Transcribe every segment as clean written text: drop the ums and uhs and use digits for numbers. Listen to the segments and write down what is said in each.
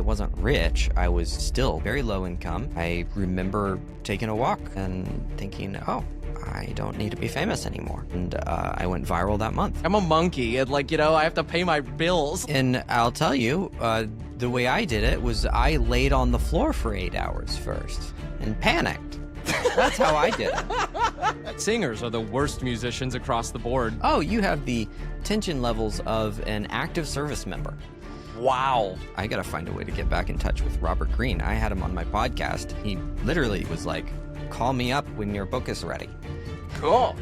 wasn't rich, I was still very low income. I remember taking a walk and thinking, oh, I don't need to be famous anymore. And I went viral that month. I'm a monkey, and I have to pay my bills. And I'll tell you, the way I did it was I laid on the floor for 8 hours first and panicked. That's how I did it. Singers are the worst musicians across the board. Oh, you have the tension levels of an active service member. Wow. I gotta find a way to get back in touch with Robert Greene. I had him on my podcast. He literally was like, call me up when your book is ready. Cool.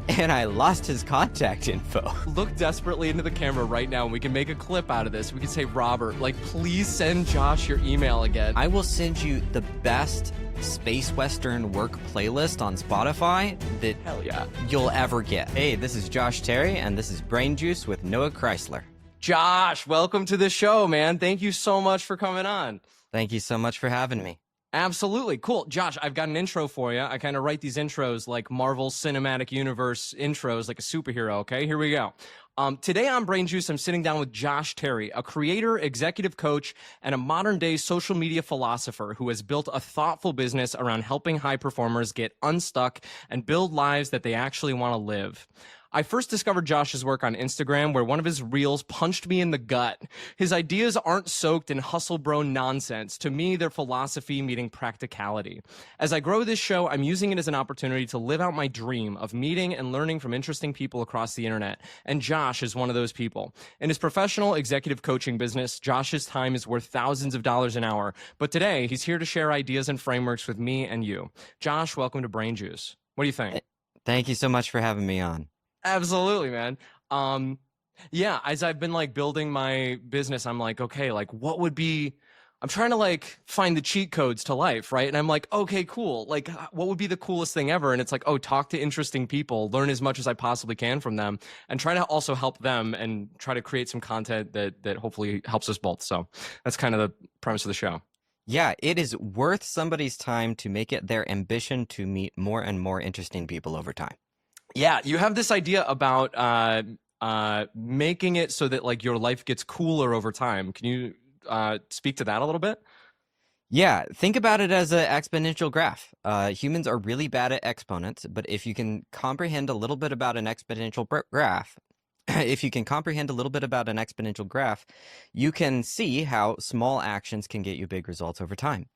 And I lost his contact info. Look desperately into the camera right now, and we can make a clip out of this. We can say, Robert, please send Josh your email again. I will send you the best space western work playlist on Spotify that Hell yeah. you'll ever get. Hey, this is Josh Terry, and this is Brain Juice with Noah Chrysler. Josh, welcome to the show, man. Thank you so much for coming on. Thank you so much for having me. Absolutely. Cool. Josh, I've got an intro for you. I kind of write these intros like Marvel Cinematic Universe intros, like a superhero, okay? Here we go. Today on Brain Juice, I'm sitting down with Josh Terry, a creator, executive coach, and a modern-day social media philosopher who has built a thoughtful business around helping high performers get unstuck and build lives that they actually want to live. I first discovered Josh's work on Instagram, where one of his reels punched me in the gut. His ideas aren't soaked in hustle bro nonsense. To me, they're philosophy meeting practicality. As I grow this show, I'm using it as an opportunity to live out my dream of meeting and learning from interesting people across the internet. And Josh is one of those people. In his professional executive coaching business, Josh's time is worth thousands of dollars an hour. But today, he's here to share ideas and frameworks with me and you. Josh, welcome to Brain Juice. What do you think? Thank you so much for having me on. Absolutely, man. Yeah, as I've been building my business, I'm like, okay, what would be, I'm trying to find the cheat codes to life, right? And I'm like, okay, cool. What would be the coolest thing ever? And it's like, oh, talk to interesting people, learn as much as I possibly can from them, and try to also help them and try to create some content that hopefully helps us both. So that's kind of the premise of the show. Yeah, it is worth somebody's time to make it their ambition to meet more and more interesting people over time. Yeah, you have this idea about making it so that your life gets cooler over time. Can you speak to that a little bit? Yeah, think about it as an exponential graph. Humans are really bad at exponents, but if you can comprehend a little bit about an exponential graph, you can see how small actions can get you big results over time.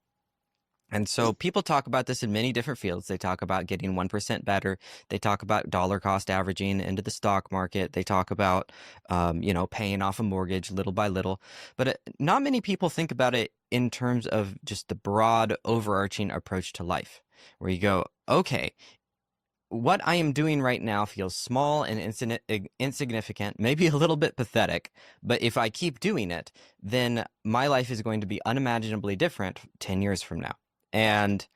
And so people talk about this in many different fields. They talk about getting 1% better. They talk about dollar cost averaging into the stock market. They talk about, paying off a mortgage little by little. But not many people think about it in terms of just the broad overarching approach to life, where you go, okay, what I am doing right now feels small and insignificant, maybe a little bit pathetic. But if I keep doing it, then my life is going to be unimaginably different 10 years from now. And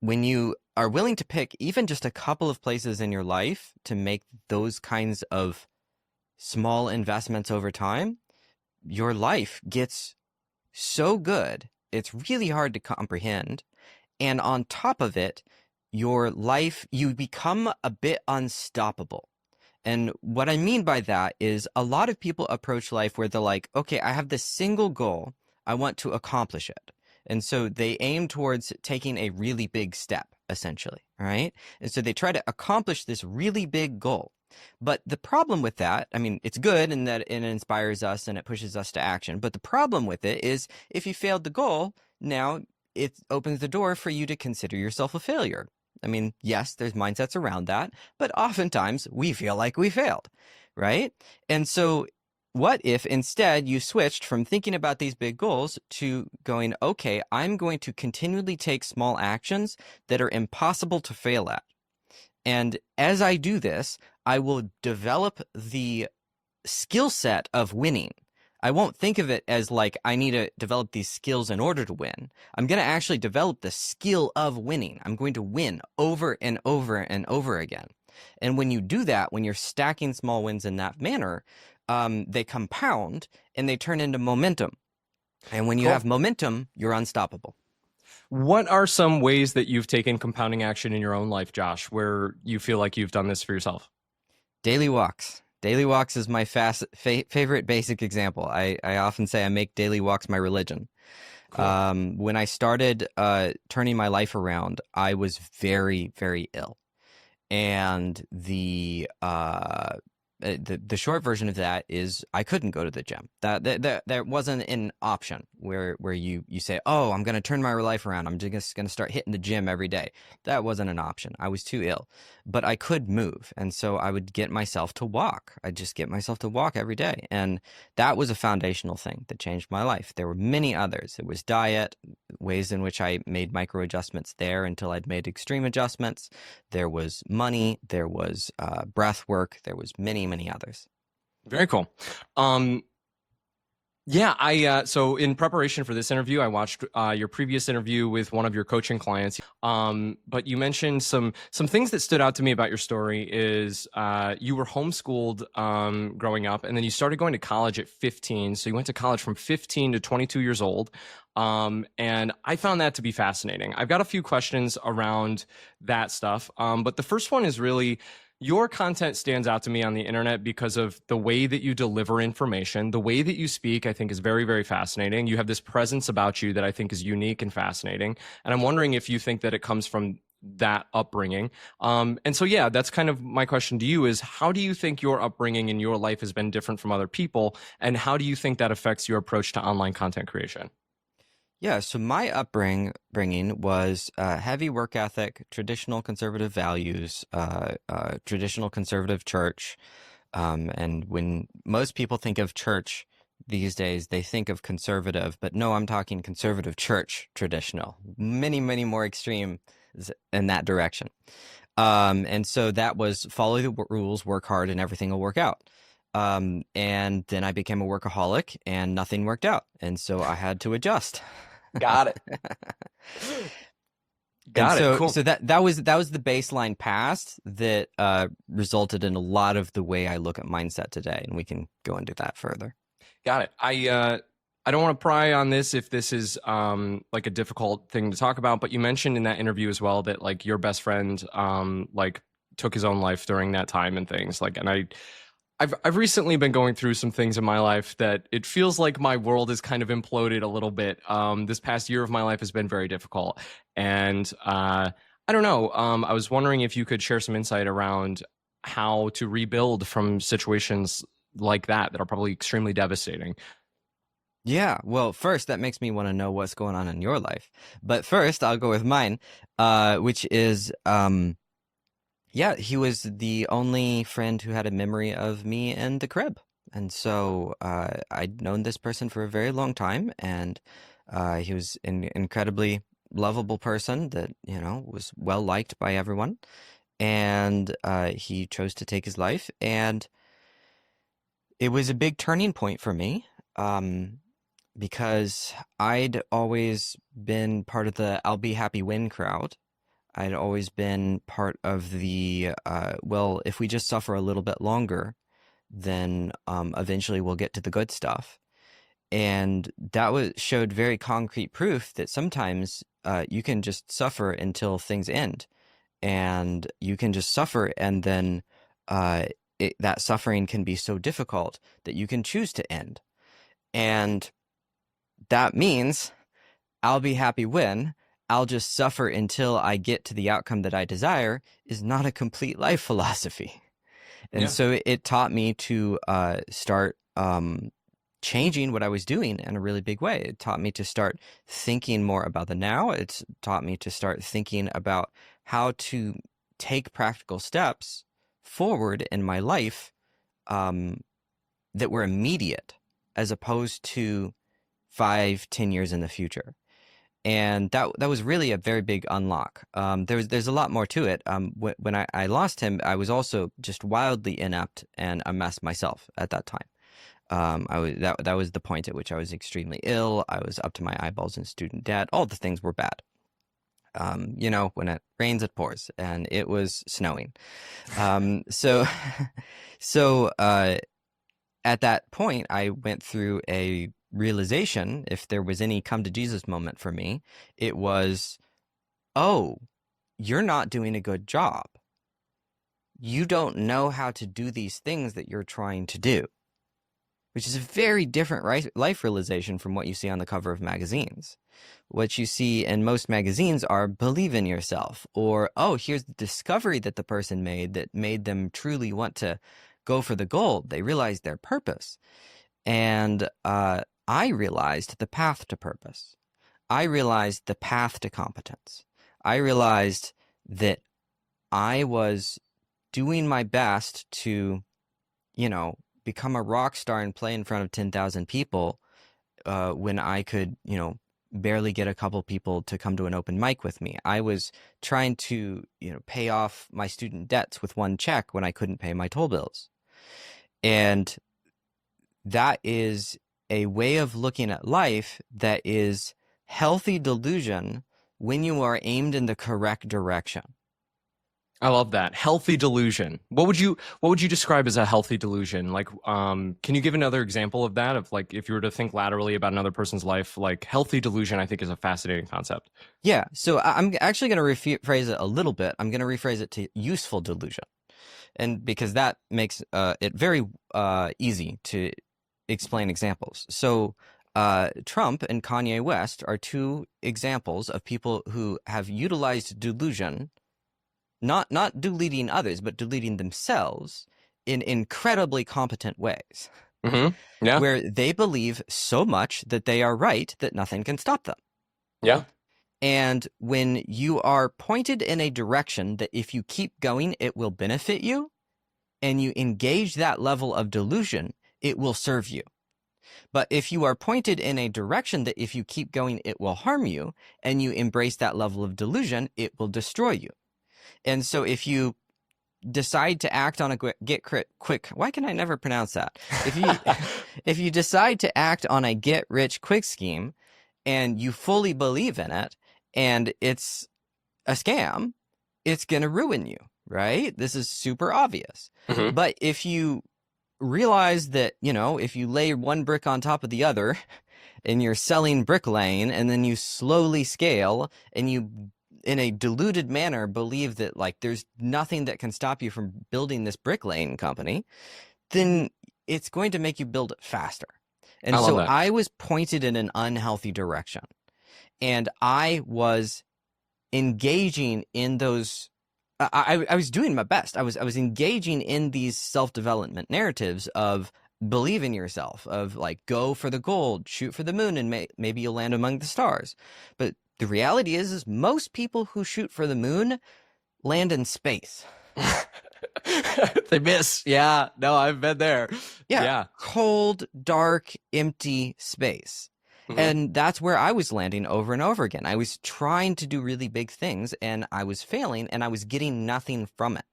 when you are willing to pick even just a couple of places in your life to make those kinds of small investments over time, your life gets so good, it's really hard to comprehend. And on top of it, your life, you become a bit unstoppable. And what I mean by that is a lot of people approach life where they're like, okay, I have this single goal, I want to accomplish it. And so they aim towards taking a really big step, essentially, right? And so they try to accomplish this really big goal. But the problem with that, I mean, it's good in that it inspires us and it pushes us to action. But the problem with it is if you failed the goal, now it opens the door for you to consider yourself a failure. I mean, yes, there's mindsets around that, but oftentimes we feel like we failed, right? And so what if instead you switched from thinking about these big goals to going, okay, I'm going to continually take small actions that are impossible to fail at. And as I do this, I will develop the skill set of winning. I won't think of it as I need to develop these skills in order to win. I'm going to actually develop the skill of winning. I'm going to win over and over and over again. And when you do that, when you're stacking small wins in that manner, they compound and they turn into momentum. And when you have momentum, you're unstoppable. What are some ways that you've taken compounding action in your own life, Josh, where you feel like you've done this for yourself? Daily walks. Daily walks is my favorite basic example. I often say I make daily walks my religion. Cool. When I started turning my life around, I was very, very ill. And the short version of that is I couldn't go to the gym. That wasn't an option where you say, oh, I'm going to turn my life around. I'm just going to start hitting the gym every day. That wasn't an option. I was too ill, but I could move, and so I would get myself to walk. I'd just get myself to walk every day, and that was a foundational thing that changed my life. There were many others. It was diet, ways in which I made micro adjustments there until I'd made extreme adjustments. There was money, there was breath work, there was many others. Very cool. Yeah, I so in preparation for this interview, I watched your previous interview with one of your coaching clients. But you mentioned some things that stood out to me about your story is you were homeschooled growing up, and then you started going to college at 15. So you went to college from 15 to 22 years old. And I found that to be fascinating. I've got a few questions around that stuff. But the first one is really, your content stands out to me on the internet because of the way that you deliver information. The way that you speak, I think, is very, very fascinating. You have this presence about you that I think is unique and fascinating. And I'm wondering if you think that it comes from that upbringing. And so, yeah, that's kind of my question to you is, how do you think your upbringing in your life has been different from other people? And how do you think that affects your approach to online content creation? Yeah, so my upbringing was heavy work ethic, traditional conservative values, traditional conservative church. And when most people think of church these days, they think of conservative, but no, I'm talking conservative church traditional. Many more extreme in that direction. And so that was follow the rules, work hard, and everything will work out. And then I became a workaholic and nothing worked out. And so I had to adjust. Got it. Got it. Cool. So that was the baseline past that resulted in a lot of the way I look at mindset today, and we can go into that further. Got it. I don't want to pry on this if this is like a difficult thing to talk about, but you mentioned in that interview as well that like your best friend like took his own life during that time and things like, and I've recently been going through some things in my life that it feels like my world has kind of imploded a little bit. This past year of my life has been very difficult. And I don't know. I was wondering if you could share some insight around how to rebuild from situations like that are probably extremely devastating. Yeah, well, first, that makes me want to know what's going on in your life. But first, I'll go with mine, which is yeah, he was the only friend who had a memory of me in the crib. And so I'd known this person for a very long time, and he was an incredibly lovable person that, you know, was well liked by everyone. And he chose to take his life, and it was a big turning point for me because I'd always been part of the I'll be happy when crowd. I'd always been part of the, well, if we just suffer a little bit longer, then eventually we'll get to the good stuff. And that showed very concrete proof that sometimes you can just suffer until things end. And you can just suffer, and then that suffering can be so difficult that you can choose to end. And that means I'll be happy when I'll just suffer until I get to the outcome that I desire is not a complete life philosophy. And so it taught me to start changing what I was doing in a really big way. It taught me to start thinking more about the now. It's taught me to start thinking about how to take practical steps forward in my life that were immediate as opposed to 5-10 years in the future. And that was really a very big unlock. There's a lot more to it. When I lost him, I was also just wildly inept and a mess myself at that time. That was the point at which I was extremely ill. I was up to my eyeballs in student debt. All the things were bad. You know, when it rains, it pours, and it was snowing. So at that point, I went through a realization. If there was any come to Jesus moment for me, it was, oh, you're not doing a good job. you don't know how to do these things that you're trying to do, which is a very different life realization from what you see on the cover of magazines. What you see in most magazines are believe in yourself, or, oh, here's the discovery that the person made that made them truly want to go for the gold. They realized their purpose. And I realized the path to purpose. I realized the path to competence. I realized that I was doing my best to, become a rock star and play in front of 10,000 people when I could, barely get a couple people to come to an open mic with me. I was trying to, pay off my student debts with one check when I couldn't pay my toll bills. And that is a way of looking at life that is healthy delusion when you are aimed in the correct direction. I love that. Healthy delusion. What would you describe as a healthy delusion? Like, can you give another example of that? Of like, if you were to think laterally about another person's life, like healthy delusion, I think is a fascinating concept. Yeah. So I'm actually going to rephrase it a little bit. I'm going to rephrase it to useful delusion. And because that makes it very easy to explain examples. So Trump and Kanye West are two examples of people who have utilized delusion, not deleting others, but deleting themselves in incredibly competent ways. Mm-hmm. Yeah. Where they believe so much that they are right that nothing can stop them. Yeah. And when you are pointed in a direction that if you keep going, it will benefit you, and you engage that level of delusion, it will serve you. But if you are pointed in a direction that if you keep going, it will harm you, and you embrace that level of delusion, it will destroy you. And so if you decide to act on a quick, why can I never pronounce that? If you decide to act on a get rich quick scheme and you fully believe in it and it's a scam, it's going to ruin you, right? This is super obvious. Mm-hmm. But if you realize that, if you lay one brick on top of the other and you're selling bricklaying and then you slowly scale and you in a deluded manner believe that like there's nothing that can stop you from building this bricklaying company, then it's going to make you build it faster. And so I was pointed in an unhealthy direction, and I was engaging in those. I was doing my best. I was engaging in these self-development narratives of believe in yourself, of like go for the gold, shoot for the moon, and maybe you'll land among the stars. But the reality is most people who shoot for the moon land in space. They miss. Yeah. No, I've been there. Yeah. Cold, dark, empty space. Mm-hmm. And that's where I was landing over and over again. I was trying to do really big things and I was failing and I was getting nothing from it.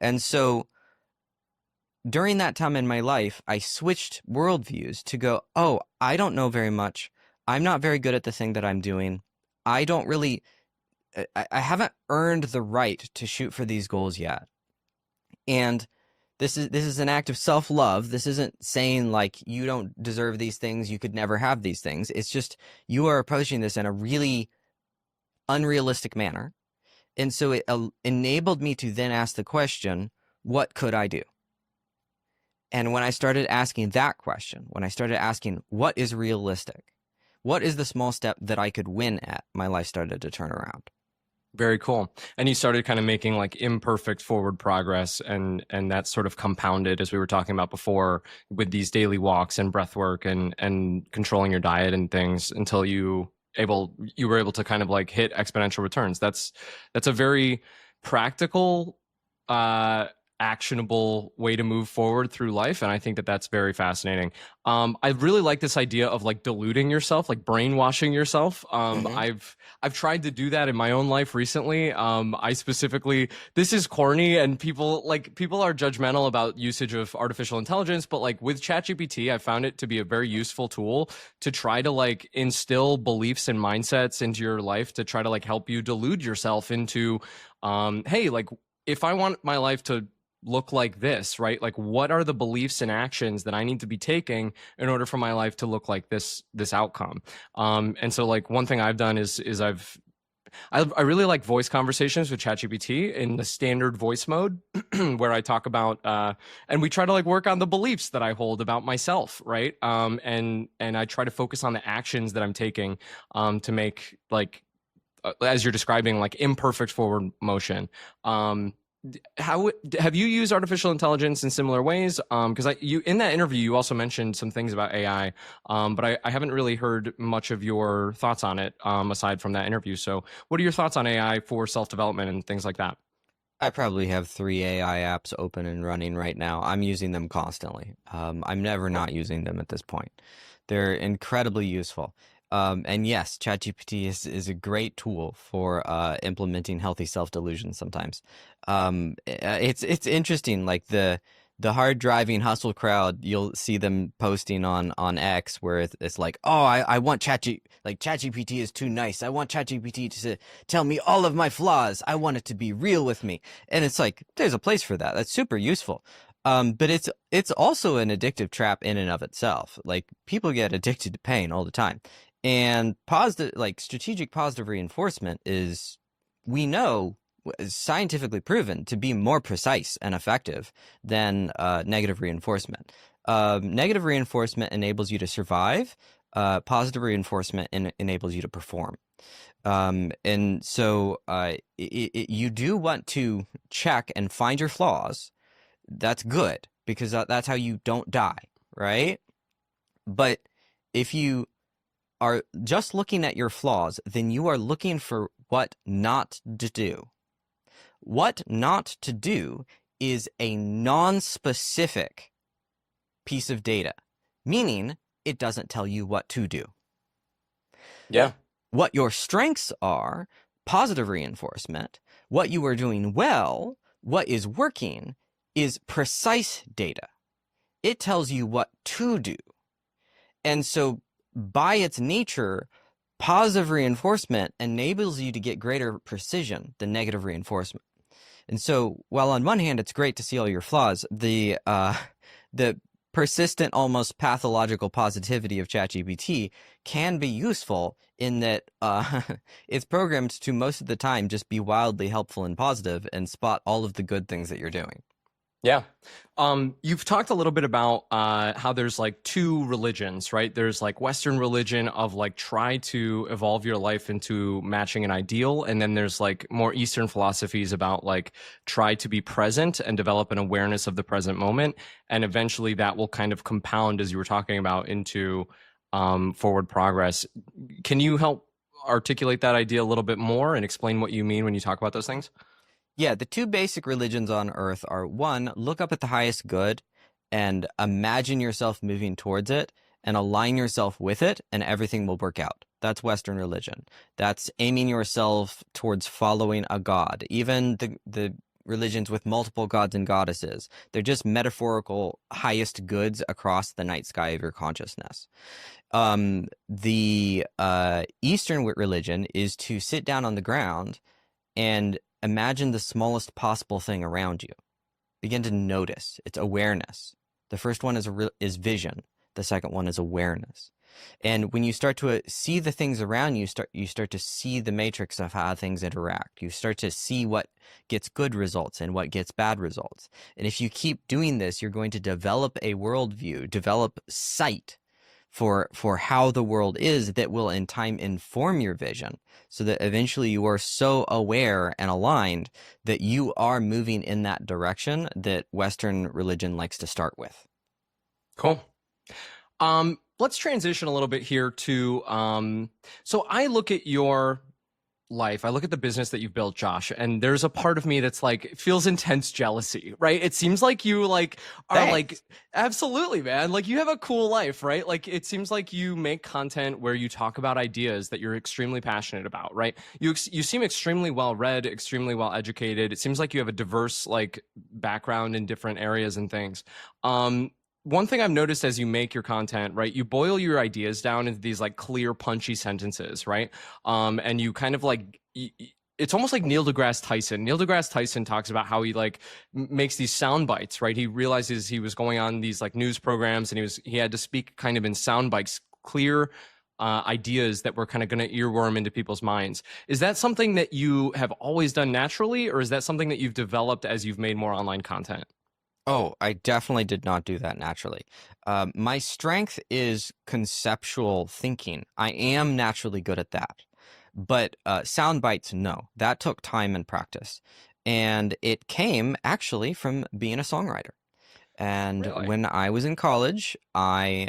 And so during that time in my life, I switched worldviews to go, oh, I don't know very much. I'm not very good at the thing that I'm doing. I haven't earned the right to shoot for these goals yet. And this is an act of self-love. This isn't saying like you don't deserve these things, you could never have these things. It's just you are approaching this in a really unrealistic manner. And so it enabled me to then ask the question, what could I do? And when I started asking that question, when I started asking what is realistic, what is the small step that I could win at, my life started to turn around. Very cool. And you started kind of making like imperfect forward progress, and that sort of compounded, as we were talking about before, with these daily walks and breath work and controlling your diet and things until you were able to kind of like hit exponential returns. That's a very practical, actionable way to move forward through life, and I think that that's very fascinating. I really like this idea of like deluding yourself, like brainwashing yourself. I've tried to do that in my own life recently. I specifically, this is corny, and people are judgmental about usage of artificial intelligence, but like with ChatGPT, I found it to be a very useful tool to try to like instill beliefs and mindsets into your life to try to like help you delude yourself into, hey, like if I want my life to look like this, right? Like what are the beliefs and actions that I need to be taking in order for my life to look like this outcome? And so like one thing I've done is I've I really like voice conversations with ChatGPT in the standard voice mode, where I talk about and we try to like work on the beliefs that I hold about myself, right? And I try to focus on the actions that I'm taking to make like as you're describing, like imperfect forward motion. How have you used artificial intelligence in similar ways? Because you in that interview you also mentioned some things about AI, but I haven't really heard much of your thoughts on it aside from that interview. So, what are your thoughts on AI for self development and things like that? I probably have 3 AI apps open and running right now. I'm using them constantly. I'm never not using them at this point. They're incredibly useful. And yes, ChatGPT is a great tool for implementing healthy self-delusion sometimes. It's interesting, like the hard driving hustle crowd, you'll see them posting on X where it's like, oh, I want ChatGPT is too nice. I want ChatGPT to tell me all of my flaws. I want it to be real with me. And it's like, there's a place for that. That's super useful. But it's also an addictive trap in and of itself. Like people get addicted to pain all the time. And strategic positive reinforcement is, we know, scientifically proven to be more precise and effective than negative reinforcement. Negative reinforcement enables you to survive. Positive reinforcement enables you to perform. And so you do want to check and find your flaws. That's good because that's how you don't die, right? But if you are just looking at your flaws, then you are looking for what not to do. What not to do is a non-specific piece of data, meaning it doesn't tell you what to do. Yeah. What your strengths are, positive reinforcement, what you are doing well, what is working, is precise data. It tells you what to do. And so by its nature, positive reinforcement enables you to get greater precision than negative reinforcement. And so, while on one hand it's great to see all your flaws, the persistent, almost pathological positivity of ChatGPT can be useful in that it's programmed to most of the time just be wildly helpful and positive and spot all of the good things that you're doing. Yeah. You've talked a little bit about how there's like two religions, right? There's like Western religion of like try to evolve your life into matching an ideal. And then there's like more Eastern philosophies about like try to be present and develop an awareness of the present moment. And eventually that will kind of compound, as you were talking about, into forward progress. Can you help articulate that idea a little bit more and explain what you mean when you talk about those things? Yeah, the two basic religions on Earth are, one, look up at the highest good and imagine yourself moving towards it and align yourself with it, and everything will work out. That's Western religion. That's aiming yourself towards following a god. Even the religions with multiple gods and goddesses, they're just metaphorical highest goods across the night sky of your consciousness. The Eastern religion is to sit down on the ground and imagine the smallest possible thing around you. Begin to notice. It's awareness. The first one is vision. The second one is awareness. And when you start to see the things around you, you start to see the matrix of how things interact. You start to see what gets good results and what gets bad results. And if you keep doing this, you're going to develop a worldview, develop sight for how the world is that will in time inform your vision, so that eventually you are so aware and aligned that you are moving in that direction that Western religion likes to start with. Cool. Let's transition a little bit here to so I look at your life, I look at the business that you've built, Josh, and there's a part of me that's like feels intense jealousy, right? It seems like you like are Thanks. like absolutely, man. Like you have a cool life, right? Like it seems like you make content where you talk about ideas that you're extremely passionate about, right? You seem extremely well read, extremely well educated. It seems like you have a diverse like background in different areas and things. One thing I've noticed as you make your content, right, you boil your ideas down into these like clear, punchy sentences, right? And you kind of like, it's almost like Neil deGrasse Tyson. Neil deGrasse Tyson talks about how he like makes these sound bites, right? He realizes he was going on these like news programs and he had to speak kind of in sound bites, clear, ideas that were kind of going to earworm into people's minds. Is that something that you have always done naturally, or is that something that you've developed as you've made more online content? Oh, I definitely did not do that naturally. My strength is conceptual thinking. I am naturally good at that. But sound bites, no. That took time and practice. And it came actually from being a songwriter. And Really? when I was in college, I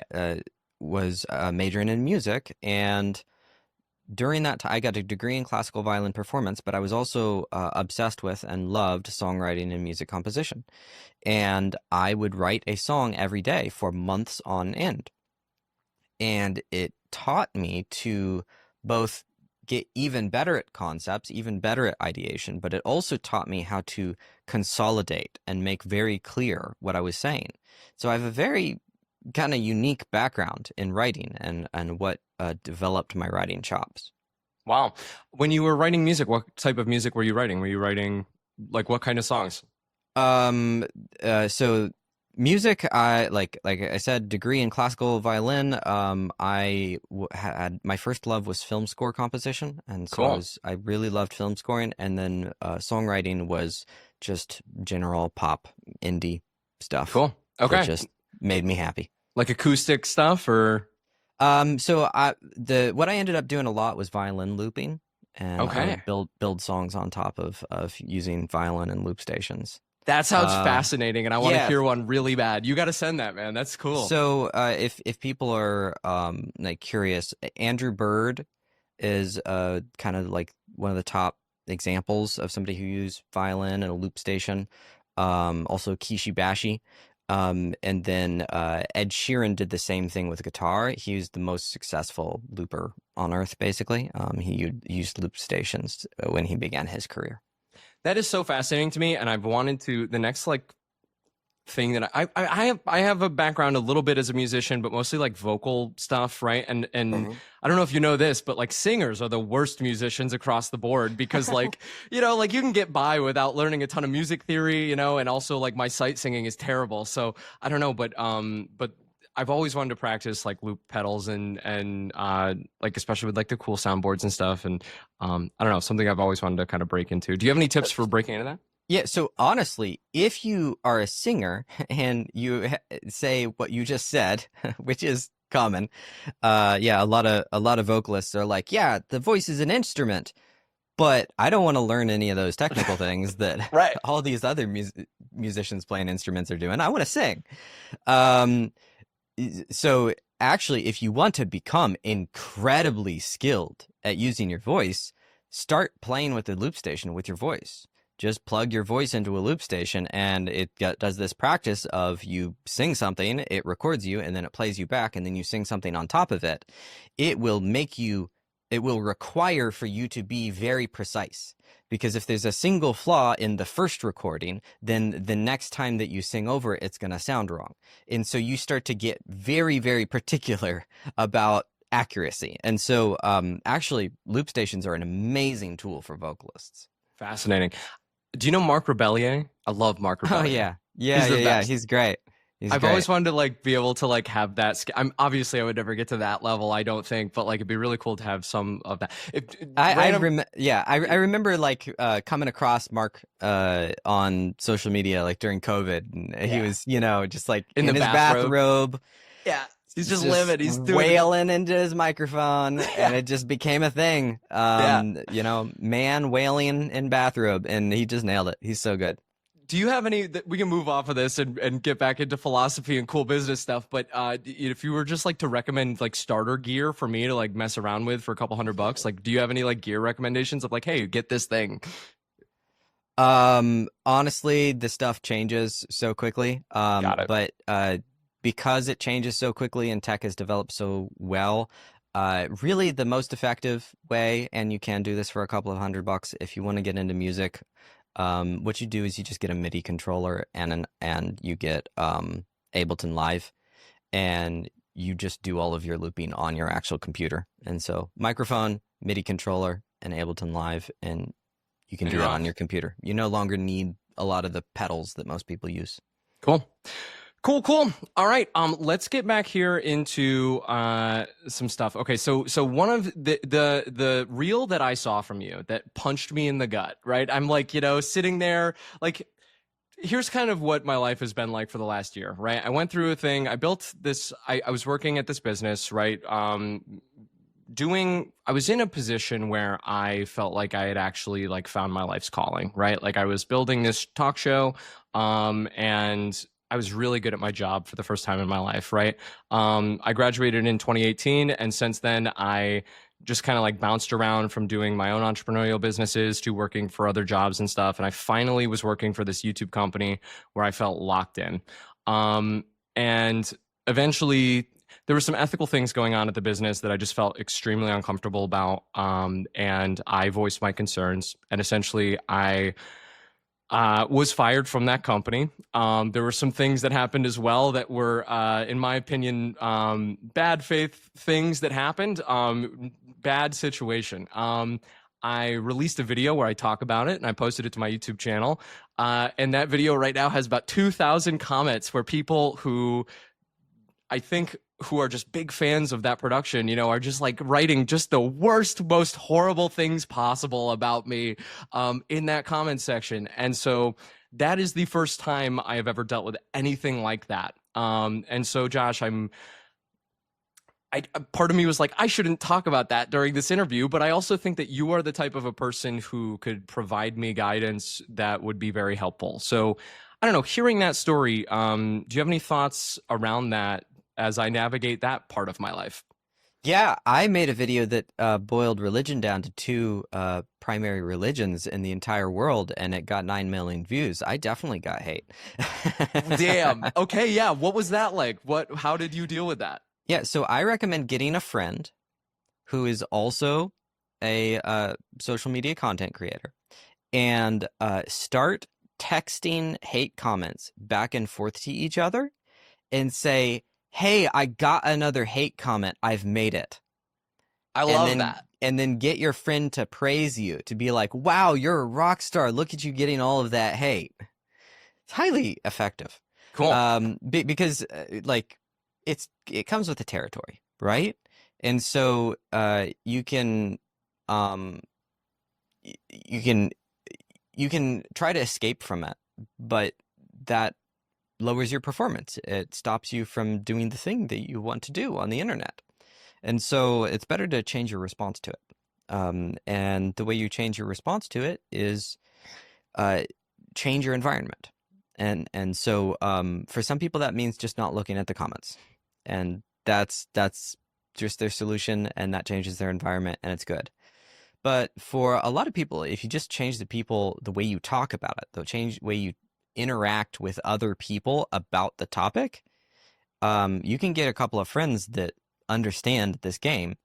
was majoring in music. And during that time, I got a degree in classical violin performance, but I was also obsessed with and loved songwriting and music composition. And I would write a song every day for months on end. And it taught me to both get even better at concepts, even better at ideation, but it also taught me how to consolidate and make very clear what I was saying. So I have a very kind of unique background in writing and what developed my writing chops. Wow. When you were writing music, what type of music were you writing? Were you writing like what kind of songs? So music, like I said, degree in classical violin. Had my first love was film score composition, and so Cool. I really loved film scoring, and then songwriting was just general pop indie stuff Cool. that Okay. just made me happy. Like acoustic stuff or So what I ended up doing a lot was violin looping, and I okay. would build songs on top of using violin and loop stations. That sounds Uh, fascinating, and I want to yeah. hear one really bad. You got to send that, man. That's cool. So if people are like curious, Andrew Bird is kind of like one of the top examples of somebody who used violin and a loop station. Also Kishi Bashi. And then Ed Sheeran did the same thing with guitar. He was the most successful looper on earth, basically. He used loop stations when he began his career. That is so fascinating to me, and I've wanted to the next like thing that I have a background a little bit as a musician, but mostly like vocal stuff, right? And Mhm. I don't know if you know this, but like singers are the worst musicians across the board because like you know like you can get by without learning a ton of music theory, you know, and also like my sight singing is terrible, so I don't know, but I've always wanted to practice like loop pedals and like especially with like the cool soundboards and stuff, and I don't know, something I've always wanted to kind of break into. Do you have any tips for breaking into that? Yeah, so honestly, if you are a singer and you say what you just said, which is common, yeah, a lot of vocalists are like, yeah, the voice is an instrument, but I don't want to learn any of those technical things that Right. all these other musicians playing instruments are doing. I want to sing. Um, so actually, if you want to become incredibly skilled at using your voice, start playing with the loop station with your voice. Just plug your voice into a loop station, and does this practice of you sing something, it records you, and then it plays you back, and then you sing something on top of it. It will require for you to be very precise. Because if there's a single flaw in the first recording, then the next time that you sing over it, it's going to sound wrong. And so you start to get very, very particular about accuracy. And so actually, loop stations are an amazing tool for vocalists. Fascinating. Do you know Mark Rebellier? I love Mark Oh Rebellier. yeah, yeah, He's the yeah, yeah. best. He's great. He's I've great. always wanted to like be able to like have that. I'm obviously I would never get to that level. I don't think, but like it'd be really cool to have some of that. If random, I remember like coming across Mark on social media like during COVID, and he yeah, was just like in in the his bathrobe. bathrobe, Yeah, he's just just living. He's doing. wailing into his microphone, and Yeah, it just became a thing. yeah. Man wailing in bathrobe, and he just nailed it. He's so good. Do you have any that we can move off of this and get back into philosophy and cool business stuff? But if you were just like to recommend like starter gear for me to like mess around with for a couple $100, like do you have any like gear recommendations of like, hey, get this thing? Honestly, the stuff changes so quickly. Got it. But because it changes so quickly and tech has developed so well, really the most effective way, and you can do this for a couple of $100 if you want to get into music. What you do is you just get a MIDI controller and you get Ableton Live, and you just do all of your looping on your actual computer. And so microphone, MIDI controller, and Ableton Live, and you can do that on your computer. You no longer need a lot of the pedals that most people use. Cool. Cool, cool. All right. Let's get back here into some stuff. Okay, so one of the reel that I saw from you that punched me in the gut, right? I'm like, sitting there, like, here's kind of what my life has been like for the last year, right? I went through a thing. I built this. I was working at this business, right? I was in a position where I felt like I had actually like found my life's calling, right? Like I was building this talk show, and I was really good at my job for the first time in my life, right? I graduated in 2018, and since then I just kind of like bounced around from doing my own entrepreneurial businesses to working for other jobs and stuff. And I finally was working for this YouTube company where I felt locked in. And eventually there were some ethical things going on at the business that I just felt extremely uncomfortable about. And I voiced my concerns. And essentially, I was fired from that company. There were some things that happened as well that were, in my opinion, bad faith things that happened. Bad situation. I released a video where I talk about it and I posted it to my YouTube channel. And that video right now has about 2,000 comments where people who I think who are just big fans of that production, are just like writing just the worst, most horrible things possible about me in that comment section. And so that is the first time I have ever dealt with anything like that. And so, Josh, part of me was like, I shouldn't talk about that during this interview, but I also think that you are the type of a person who could provide me guidance that would be very helpful. So I don't know, hearing that story, do you have any thoughts around that as I navigate that part of my life? Yeah, I made a video that boiled religion down to two primary religions in the entire world, and it got 9 million views. I definitely got hate. Damn. Okay, yeah. What was that like? How did you deal with that? Yeah, so I recommend getting a friend who is also a social media content creator and start texting hate comments back and forth to each other and say, hey, I got another hate comment. I've made it. I love that. And then get your friend to praise you, to be like, wow, you're a rock star. Look at you getting all of that hate. It's highly effective. Cool. Because like it comes with the territory, right? And so you can try to escape from it, but that lowers your performance. It stops you from doing the thing that you want to do on the internet. And so it's better to change your response to it. And the way you change your response to it is change your environment. And so for some people that means just not looking at the comments. And that's just their solution, and that changes their environment, and it's good. But for a lot of people, if you just change the way you talk about it, the way you interact with other people about the topic, you can get a couple of friends that understand this game,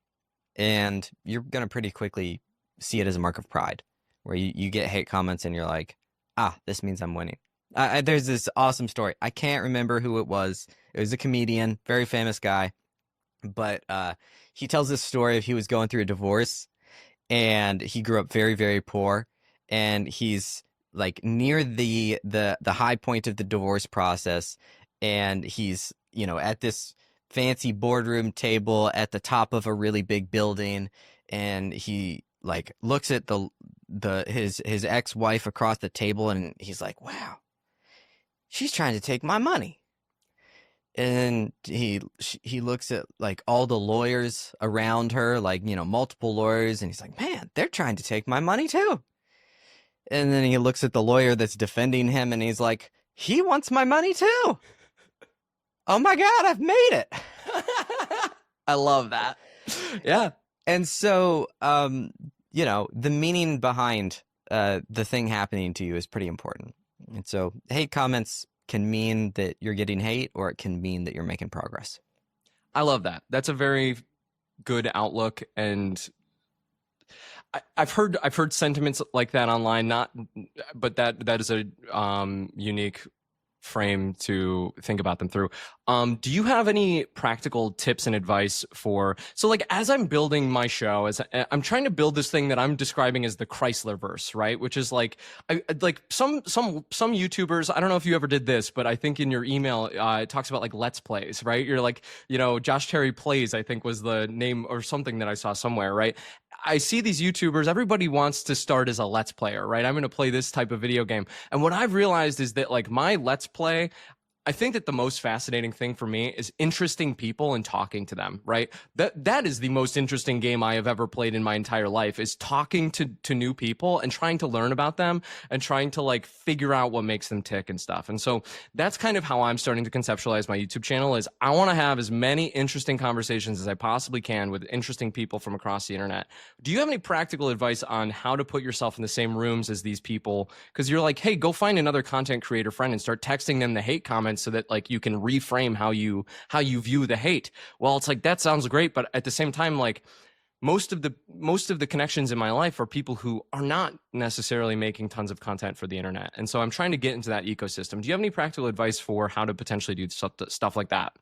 and you're going to pretty quickly see it as a mark of pride, where you get hate comments and you're like, this means I'm winning. There's this awesome story. I can't remember who it was. It was a comedian, very famous guy, but he tells this story of he was going through a divorce, and he grew up very, very poor, and he's like near the high point of the divorce process, and he's at this fancy boardroom table at the top of a really big building, and he like looks at his ex-wife across the table, and he's like, wow, she's trying to take my money. And he looks at like all the lawyers around her, like, multiple lawyers, and he's like, man, they're trying to take my money too. And then he looks at the lawyer that's defending him, and he's like, he wants my money too. Oh my God, I've made it. I love that. Yeah. And so, the meaning behind the thing happening to you is pretty important. And so hate comments can mean that you're getting hate, or it can mean that you're making progress. I love that. That's a very good outlook, and I've heard sentiments like that online. But that is a unique frame to think about them through. Do you have any practical tips and advice for, so like as I'm building my show, as I'm trying to build this thing that I'm describing as the Chryslerverse, right? Which is like, like some YouTubers, I don't know if you ever did this, but I think in your email, it talks about like Let's Plays, right? You're like, Josh Terry Plays, I think was the name or something that I saw somewhere, right? I see these YouTubers, everybody wants to start as a Let's Player, right? I'm going to play this type of video game. And what I've realized is that like my Let's Play, I think that the most fascinating thing for me is interesting people and talking to them, right? That is the most interesting game I have ever played in my entire life, is talking to new people and trying to learn about them and trying to like figure out what makes them tick and stuff. And so that's kind of how I'm starting to conceptualize my YouTube channel, is I want to have as many interesting conversations as I possibly can with interesting people from across the internet. Do you have any practical advice on how to put yourself in the same rooms as these people? Because you're like, hey, go find another content creator friend and start texting them the hate comments so that like you can reframe how you view the hate. Well, it's like that sounds great, but at the same time, like most of the connections in my life are people who are not necessarily making tons of content for the internet, and so I'm trying to get into that ecosystem. Do you have any practical advice for how to potentially do stuff like that?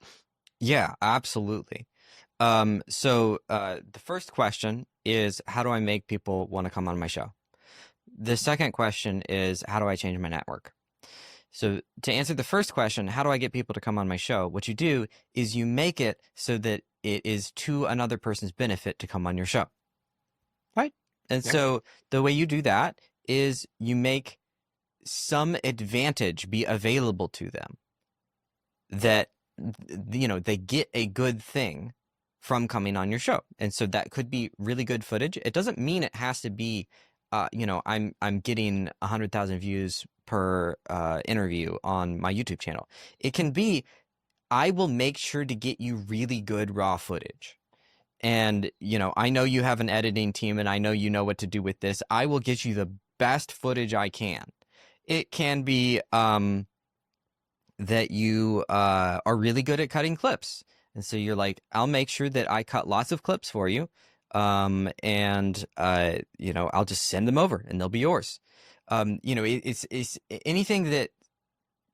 Yeah, absolutely. The first question is, how do I make people want to come on my show? The second question is, how do I change my network? So to answer the first question, how do I get people to come on my show? What you do is you make it so that it is to another person's benefit to come on your show, right? And Yeah. so the way you do that is you make some advantage be available to them, that they get a good thing from coming on your show. And so that could be really good footage. It doesn't mean it has to be I'm getting 100,000 views per interview on my YouTube channel. It can be, I will make sure to get you really good raw footage. And, I know you have an editing team and I know you know what to do with this. I will get you the best footage I can. It can be that you are really good at cutting clips. And so you're like, I'll make sure that I cut lots of clips for you. I'll just send them over and they'll be yours. It's anything that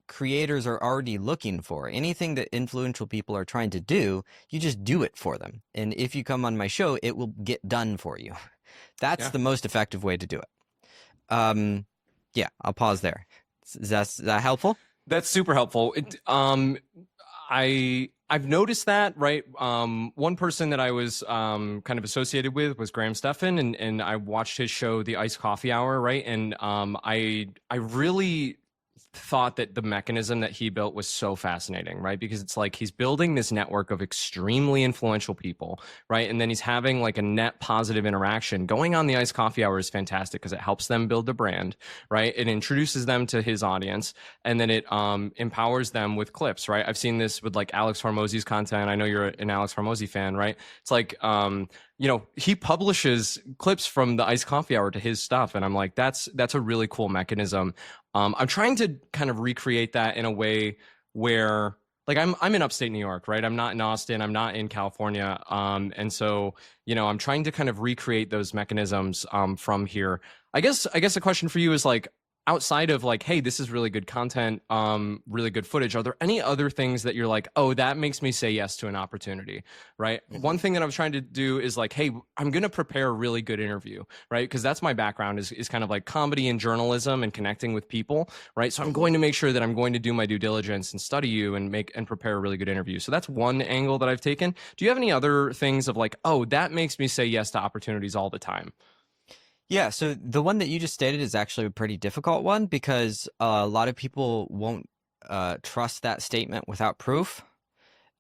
creators are already looking for, anything that influential people are trying to do, you just do it for them. And if you come on my show, it will get done for you. That's the most effective way to do it. Yeah, I'll pause there. Is that helpful? That's super helpful. I've noticed that, right? One person that I was kind of associated with was Graham Stephan, and I watched his show, The Iced Coffee Hour, right? And I really thought that the mechanism that he built was so fascinating, right? Because it's like he's building this network of extremely influential people, right? And then he's having like a net positive interaction. Going on the Iced Coffee Hour is fantastic because it helps them build a brand, right? It introduces them to his audience, and then it empowers them with clips, right? I've seen this with like Alex Hormozy's content. I know you're an Alex Hormozy fan, right? It's like he publishes clips from the Iced Coffee Hour to his stuff, and I'm like, that's a really cool mechanism. I'm trying to kind of recreate that in a way where, like, I'm in upstate New York, right? I'm not in Austin, I'm not in California, and so I'm trying to kind of recreate those mechanisms from here. I guess a question for you is like, outside of like, hey, this is really good content, really good footage, are there any other things that you're like, oh, that makes me say yes to an opportunity, right? Mm-hmm. One thing that I'm trying to do is like, hey, I'm going to prepare a really good interview, right? Because that's my background is kind of like comedy and journalism and connecting with people, right? So I'm going to make sure that I'm going to do my due diligence and study you and prepare a really good interview. So that's one angle that I've taken. Do you have any other things of like, oh, that makes me say yes to opportunities all the time? Yeah, so the one that you just stated is actually a pretty difficult one because a lot of people won't trust that statement without proof.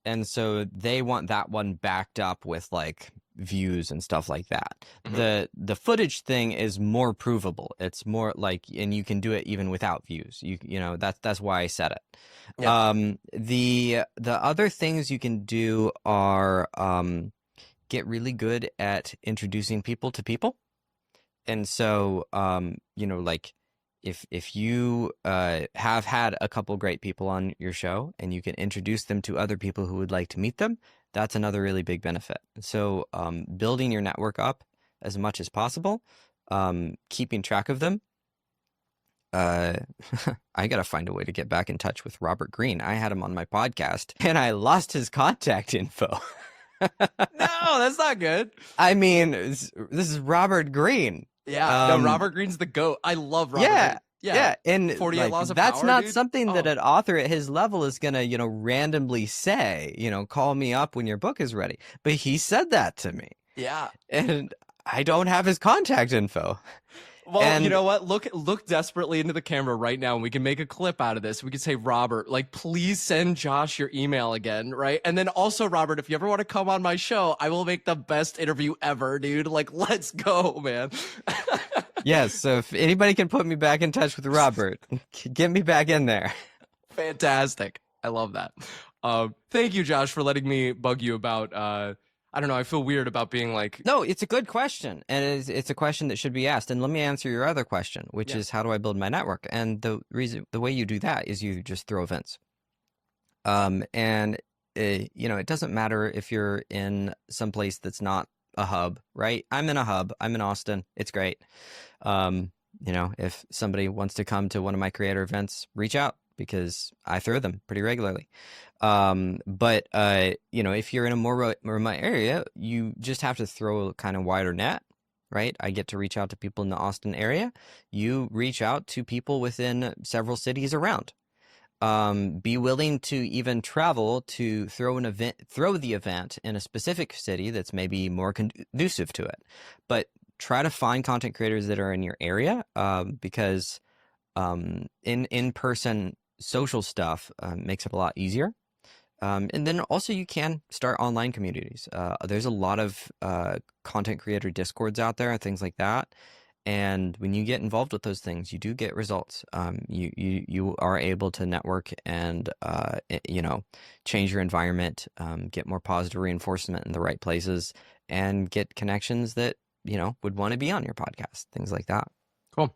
And so they want that one backed up with like views and stuff like that. Mm-hmm. The footage thing is more provable. It's more like, and you can do it even without views. That's why I said it. Yeah. The other things you can do are get really good at introducing people to people. And so, like if you have had a couple great people on your show and you can introduce them to other people who would like to meet them, that's another really big benefit. So building your network up as much as possible, keeping track of them, uh, I got to find a way to get back in touch with Robert Greene. I had him on my podcast and I lost his contact info. No, that's not good. I mean, this is Robert Greene. Yeah, no, Robert Greene's the GOAT. I love Robert Yeah. Greene. Yeah, and 48 like, Laws of that's Power, not dude. something that Oh. an author at his level is gonna, randomly say, call me up when your book is ready. But he said that to me, Yeah. and I don't have his contact info. Well, And- you know what? Look desperately into the camera right now, and we can make a clip out of this. We could say, Robert, like, please send Josh your email again, right? And then also, Robert, if you ever want to come on my show, I will make the best interview ever, dude. Like, let's go, man. Yes, so if anybody can put me back in touch with Robert, get me back in there. Fantastic. I love that. Thank you, Josh, for letting me bug you about, I don't know, I feel weird about being like, No, it's a good question, and it's a question that should be asked. And let me answer your other question, which is how do I build my network? And the way you do that is you just throw events. It doesn't matter if you're in some place that's not a hub, right? I'm in a hub. I'm in Austin. It's great. If somebody wants to come to one of my creator events, reach out because I throw them pretty regularly. If you're in a more remote area, you just have to throw a kind of wider net, right? I get to reach out to people in the Austin area. You reach out to people within several cities around. Be willing to even travel to throw the event in a specific city that's maybe more conducive to it. But try to find content creators that are in your area, because in-person social stuff makes it a lot easier. And then also you can start online communities. There's a lot of content creator discords out there and things like that. And when you get involved with those things, you do get results. You are able to network and change your environment, get more positive reinforcement in the right places, and get connections that would want to be on your podcast, things like that. Cool.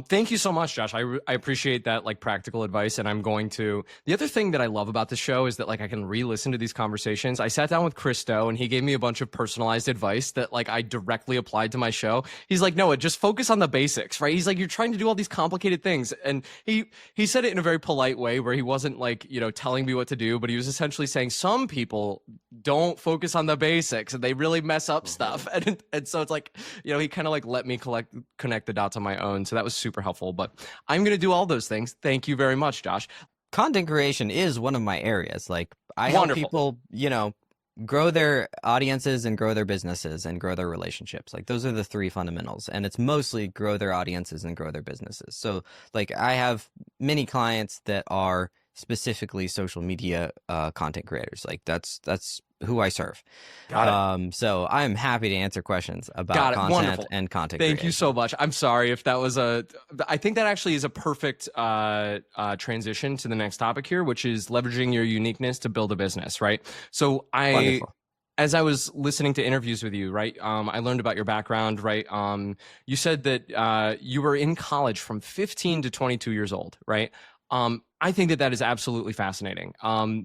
Thank you so much, Josh. I appreciate that, like, practical advice. And I'm going to, the other thing that I love about the show is that, like, I can re-listen to these conversations. I sat down with Christo and he gave me a bunch of personalized advice that, like, I directly applied to my show. He's like, Noah, just focus on the basics, right? He's like, you're trying to do all these complicated things. And he said it in a very polite way where he wasn't like, telling me what to do, but he was essentially saying some people don't focus on the basics and they really mess up stuff. And so it's like, he kind of like let me connect the dots on my own. So that was super helpful, but I'm going to do all those things. Thank you very much, Josh. Content creation is one of my areas. Like, I Wonderful. help people, grow their audiences and grow their businesses and grow their relationships. Like, those are the three fundamentals, and it's mostly grow their audiences and grow their businesses. So, like, I have many clients that are specifically social media content creators. Like, that's who I serve. Got it. So I'm happy to answer questions about content Wonderful. and content Thank creation. you so much. I'm sorry if that was I think that actually is a perfect transition to the next topic here, which is leveraging your uniqueness to build a business, right? So Wonderful. as I was listening to interviews with you, right, I learned about your background, right? You said that you were in college from 15 to 22 years old, right? I think that is absolutely fascinating.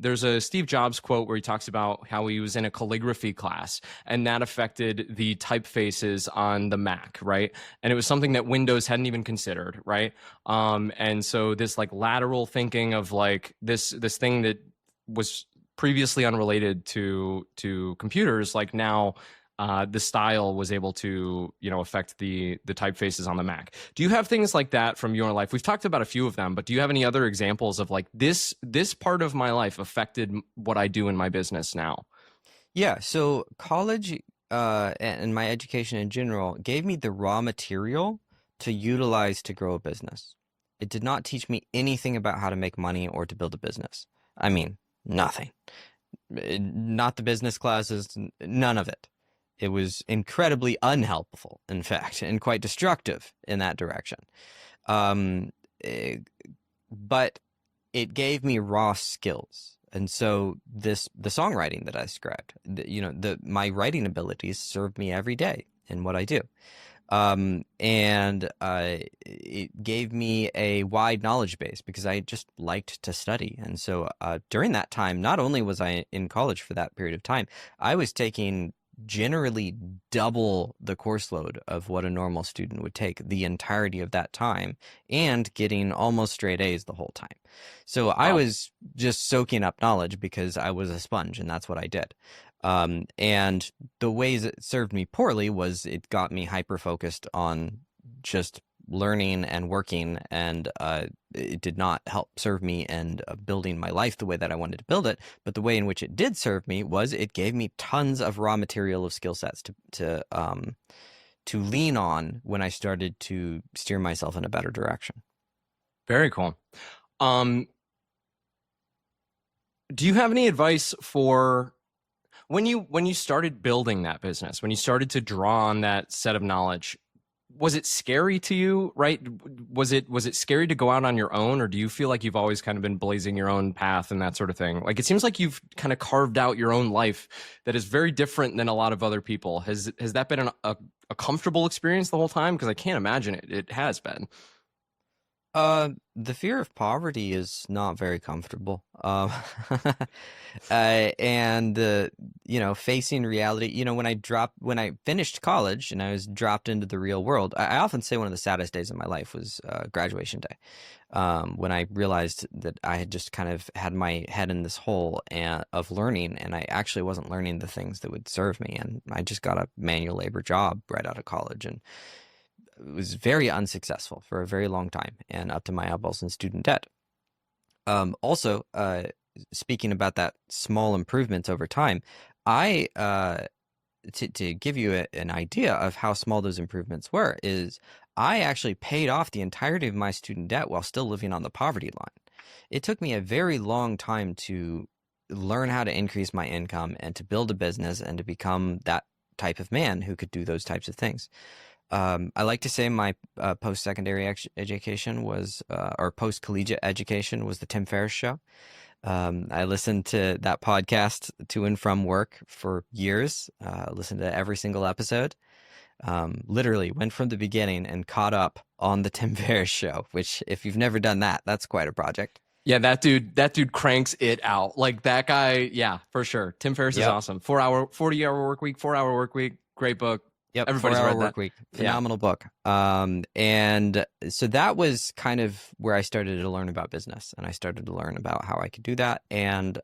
There's a Steve Jobs quote where he talks about how he was in a calligraphy class and that affected the typefaces on the Mac, right? And it was something that Windows hadn't even considered, right? And so this like lateral thinking of like this thing that was previously unrelated to computers, like now the style was able to affect the typefaces on the Mac. Do you have things like that from your life? We've talked about a few of them, but do you have any other examples of like this part of my life affected what I do in my business now? Yeah, so college and my education in general gave me the raw material to utilize to grow a business. It did not teach me anything about how to make money or to build a business. I mean, nothing. Not the business classes, none of it. It was incredibly unhelpful, in fact, and quite destructive in that direction. But it gave me raw skills. And so the songwriting that I described, my writing abilities serve me every day in what I do. It gave me a wide knowledge base because I just liked to study. And so during that time, not only was I in college for that period of time, I was taking generally double the course load of what a normal student would take the entirety of that time and getting almost straight A's the whole time. So I Wow. was just soaking up knowledge because I was a sponge and that's what I did. And the ways it served me poorly was it got me hyper focused on just learning and working, and it did not help serve me and building my life the way that I wanted to build it. But the way in which it did serve me was it gave me tons of raw material of skill sets to lean on when I started to steer myself in a better direction. Very cool. Um, do you have any advice for when you started building that business, when you started to draw on that set of knowledge? Was it scary to you, right? Was it scary to go out on your own, or do you feel like you've always kind of been blazing your own path and that sort of thing? Like, it seems like you've kind of carved out your own life that is very different than a lot of other people. Has that been a comfortable experience the whole time? Because I can't imagine it has been. The fear of poverty is not very comfortable. And facing reality, when I finished college and I was dropped into the real world, I often say one of the saddest days of my life was graduation day. When I realized that I had just kind of had my head in this hole of learning, and I actually wasn't learning the things that would serve me. And I just got a manual labor job right out of college, and was very unsuccessful for a very long time and up to my eyeballs in student debt. Also, speaking about that small improvements over time, I to give you an idea of how small those improvements were, is I actually paid off the entirety of my student debt while still living on the poverty line. It took me a very long time to learn how to increase my income and to build a business and to become that type of man who could do those types of things. I like to say my post-secondary education was, or post-collegiate education was the Tim Ferriss show. I listened to that podcast to and from work for years, listened to every single episode, literally went from the beginning and caught up on the Tim Ferriss show, which if you've never done that, that's quite a project. Yeah, that dude cranks it out. Like, that guy, yeah, for sure. Tim Ferriss is Yep. awesome. 40-hour work week, 4-hour work week, great book. Yep, Everybody's 4 Hour read that. Work Week, Yeah. phenomenal book. And so that was kind of where I started to learn about business, and I started to learn about how I could do that. And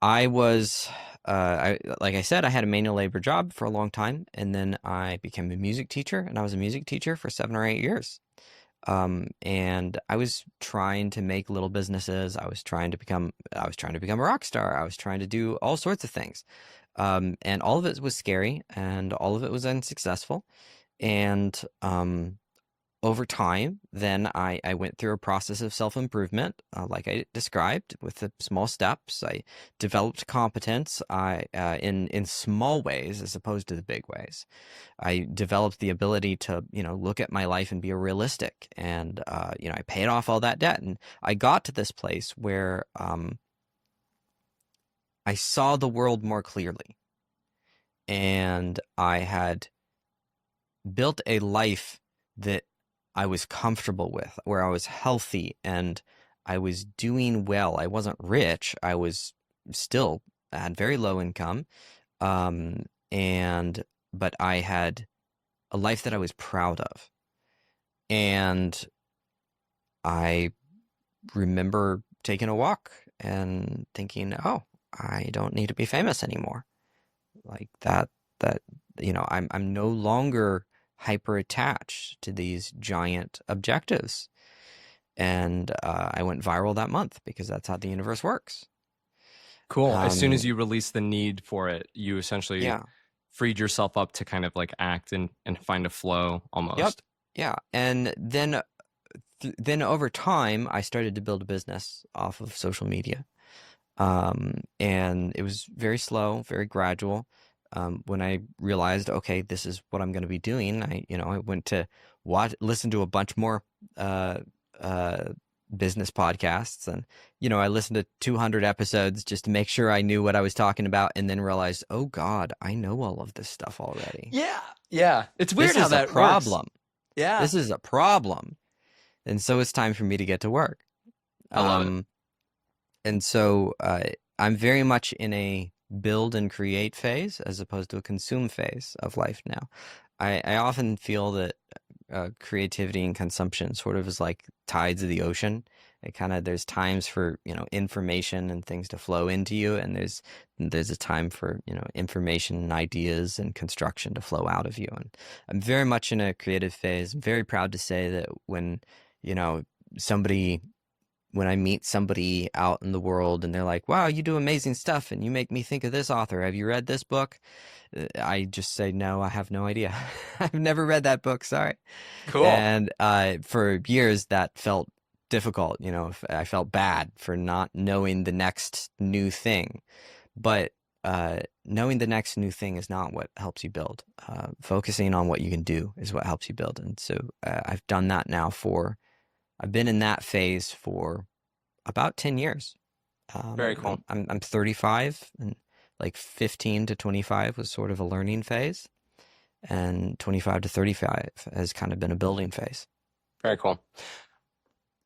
I was, like I said, I had a manual labor job for a long time, and then I became a music teacher, and I was a music teacher for 7 or 8 years. And I was trying to make little businesses. I was trying to become a rock star. I was trying to do all sorts of things. And all of it was scary, and all of it was unsuccessful. And over time, then I went through a process of self-improvement, like I described, with the small steps. I developed competence in small ways as opposed to the big ways. I developed the ability to, look at my life and be realistic. And, I paid off all that debt. And I got to this place where I saw the world more clearly, and I had built a life that I was comfortable with, where I was healthy and I was doing well. I wasn't rich. I was still had very low income, but I had a life that I was proud of. And I remember taking a walk and thinking, oh, I don't need to be famous anymore. Like that, I'm no longer hyper attached to these giant objectives. And I went viral that month because that's how the universe works. Cool. As soon as you released the need for it, you essentially Yeah. freed yourself up to kind of like act and find a flow almost. Yep. Yeah. And then over time, I started to build a business off of social media. And it was very slow, very gradual. When I realized, okay, this is what I'm going to be doing, I went to listen to a bunch more business podcasts, and I listened to 200 episodes just to make sure I knew what I was talking about, and then realized, oh God, I know all of this stuff already. Yeah. It's weird how that This is a problem. works. Yeah. This is a problem, and so it's time for me to get to work. I love it. And so I'm very much in a build and create phase as opposed to a consume phase of life now. I often feel that creativity and consumption sort of is like tides of the ocean. It kind of, there's times for, information and things to flow into you, and there's a time for, information and ideas and construction to flow out of you. And I'm very much in a creative phase. I'm very proud to say that when, you know, somebody when I meet somebody out in the world and they're like, wow, you do amazing stuff and you make me think of this author. Have you read this book? I just say, no, I have no idea. I've never read that book. Sorry. Cool. And for years that felt difficult. I felt bad for not knowing the next new thing. But knowing the next new thing is not what helps you build. Focusing on what you can do is what helps you build. And so I've done that now I've been in that phase for about 10 years. Very cool. I'm 35, and like 15 to 25 was sort of a learning phase, and 25 to 35 has kind of been a building phase. Very cool.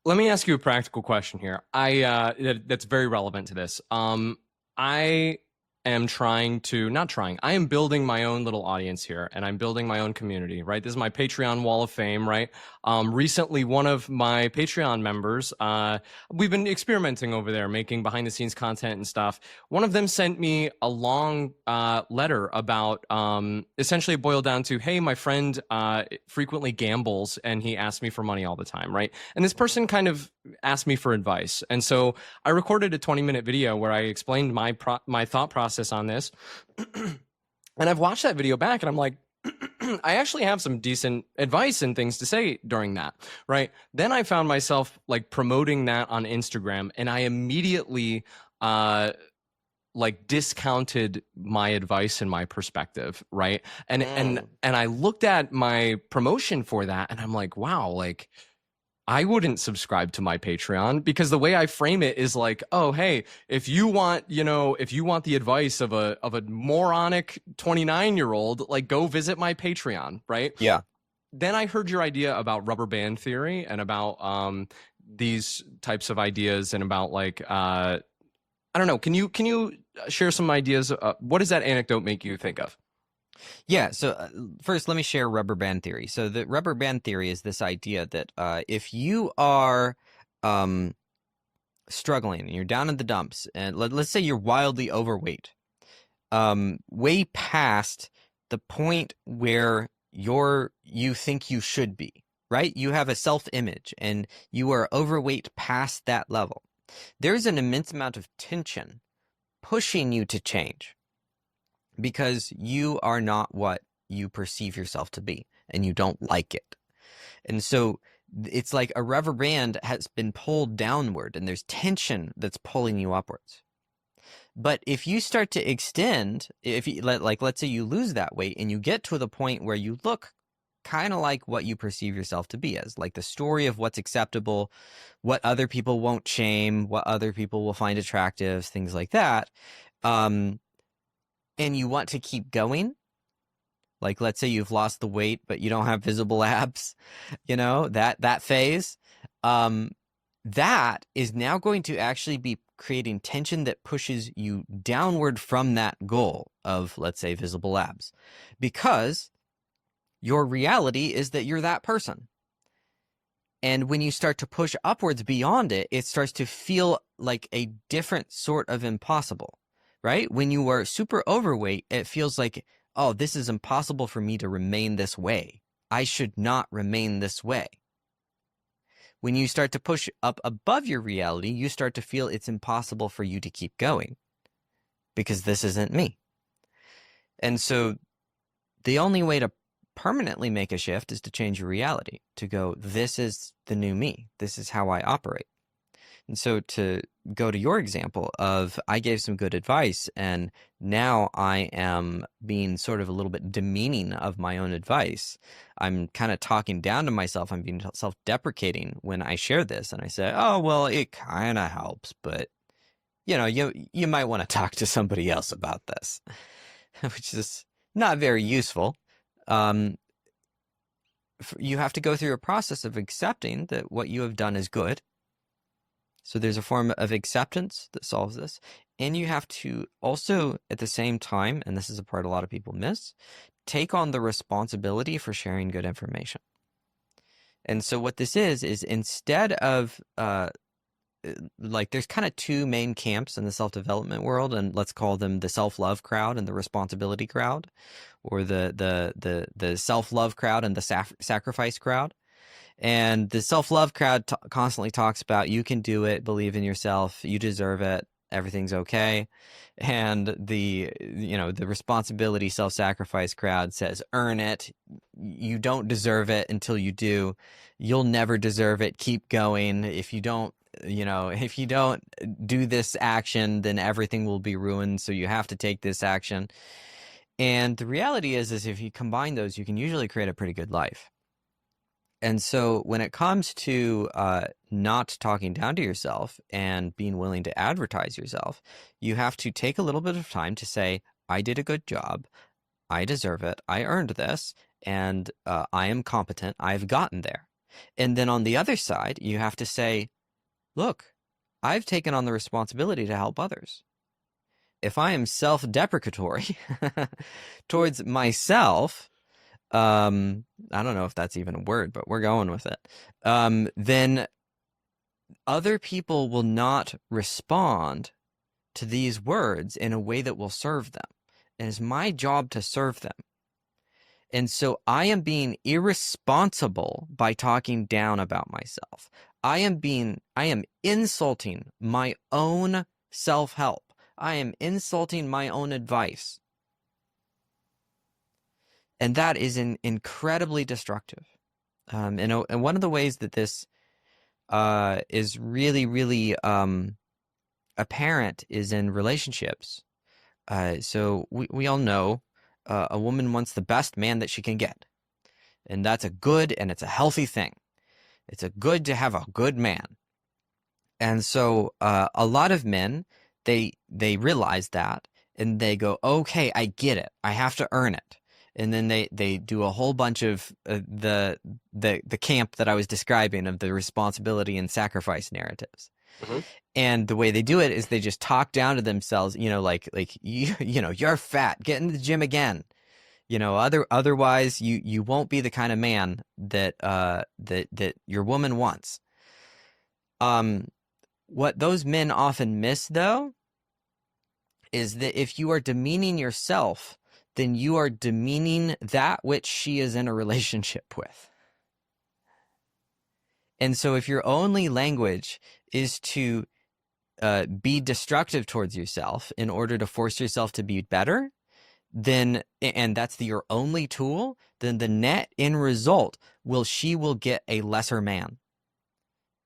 Let me ask you a practical question here. That's very relevant to this. I am I am building my own little audience here, and I'm building my own community, right? This is my Patreon wall of fame, right? Recently, one of my Patreon members, we've been experimenting over there, making behind the scenes content and stuff. One of them sent me a long letter about, essentially it boiled down to, hey, my friend frequently gambles and he asks me for money all the time, right? And this person kind of asked me for advice. And so I recorded a 20-minute video where I explained my thought process on this. And I've watched that video back and I'm like, I actually have some decent advice and things to say during that, right? Then I found myself like promoting that on Instagram, and I immediately like discounted my advice and my perspective, right? And I looked at my promotion for that and I'm like, wow, like I wouldn't subscribe to my Patreon, because the way I frame it is like, oh, hey, if you want the advice of a moronic 29-year-old, like go visit my Patreon, right? Yeah. Then I heard your idea about rubber band theory and about these types of ideas, and about like I don't know. Can you share some ideas? What does that anecdote make you think of? Yeah, so first let me share rubber band theory. So the rubber band theory is this idea that if you are struggling and you're down in the dumps, and let's say you're wildly overweight, way past the point where you think you should be, right? You have a self-image and you are overweight past that level. There's an immense amount of tension pushing you to change, because you are not what you perceive yourself to be, and you don't like it. And so it's like a rubber band has been pulled downward, and there's tension that's pulling you upwards. But if you start to extend, let's say you lose that weight and you get to the point where you look kind of like what you perceive yourself to be as, like the story of what's acceptable, what other people won't shame, what other people will find attractive, things like that. And you want to keep going, like let's say you've lost the weight but you don't have visible abs, that phase, that is now going to actually be creating tension that pushes you downward from that goal of, let's say, visible abs, because your reality is that you're that person. And when you start to push upwards beyond it, it starts to feel like a different sort of impossible. Right? When you are super overweight, it feels like, oh, this is impossible for me to remain this way. I should not remain this way. When you start to push up above your reality, you start to feel it's impossible for you to keep going, because this isn't me. And so the only way to permanently make a shift is to change your reality, to go, this is the new me. This is how I operate. And so to go to your example of, I gave some good advice and now I am being sort of a little bit demeaning of my own advice. I'm kind of talking down to myself. I'm being self-deprecating when I share this, and I say, oh, well, it kind of helps, but you might want to talk to somebody else about this, which is not very useful. You have to go through a process of accepting that what you have done is good. So there's a form of acceptance that solves this. And you have to also, at the same time, and this is a part a lot of people miss, take on the responsibility for sharing good information. And so what this is instead of like there's kind of two main camps in the self-development world, and let's call them the self-love crowd and the responsibility crowd, or the self-love crowd and the sacrifice crowd. And the self-love crowd constantly talks about you can do it, believe in yourself, you deserve it, everything's okay. And the responsibility self-sacrifice crowd says earn it, you don't deserve it until you do, you'll never deserve it, keep going, if you don't do this action, then everything will be ruined, so you have to take this action. And the reality is if you combine those, you can usually create a pretty good life. And so when it comes to not talking down to yourself and being willing to advertise yourself, you have to take a little bit of time to say, I did a good job, I deserve it, I earned this, and I am competent, I've gotten there. And then on the other side, you have to say, look, I've taken on the responsibility to help others. If I am self-deprecatory towards myself, I don't know if that's even a word, but we're going with it, then other people will not respond to these words in a way that will serve them. It is my job to serve them. And so I am being irresponsible by talking down about myself. I am insulting my own self-help. I am insulting my own advice. And that is incredibly destructive. And one of the ways that this is really, really apparent is in relationships. So we all know a woman wants the best man that she can get. And that's a good and it's a healthy thing. It's a good to have a good man. And so a lot of men, they realize that and they go, okay, I get it. I have to earn it. And then they do a whole bunch of the camp that I was describing of the responsibility and sacrifice narratives. Mm-hmm. And the way they do it is they just talk down to themselves, like you're fat, get in the gym again. Otherwise you won't be the kind of man that your woman wants. What those men often miss though is that if you are demeaning yourself, then you are demeaning that which she is in a relationship with. And so if your only language is to be destructive towards yourself in order to force yourself to be better, then, and that's your only tool, then the net end result she will get a lesser man.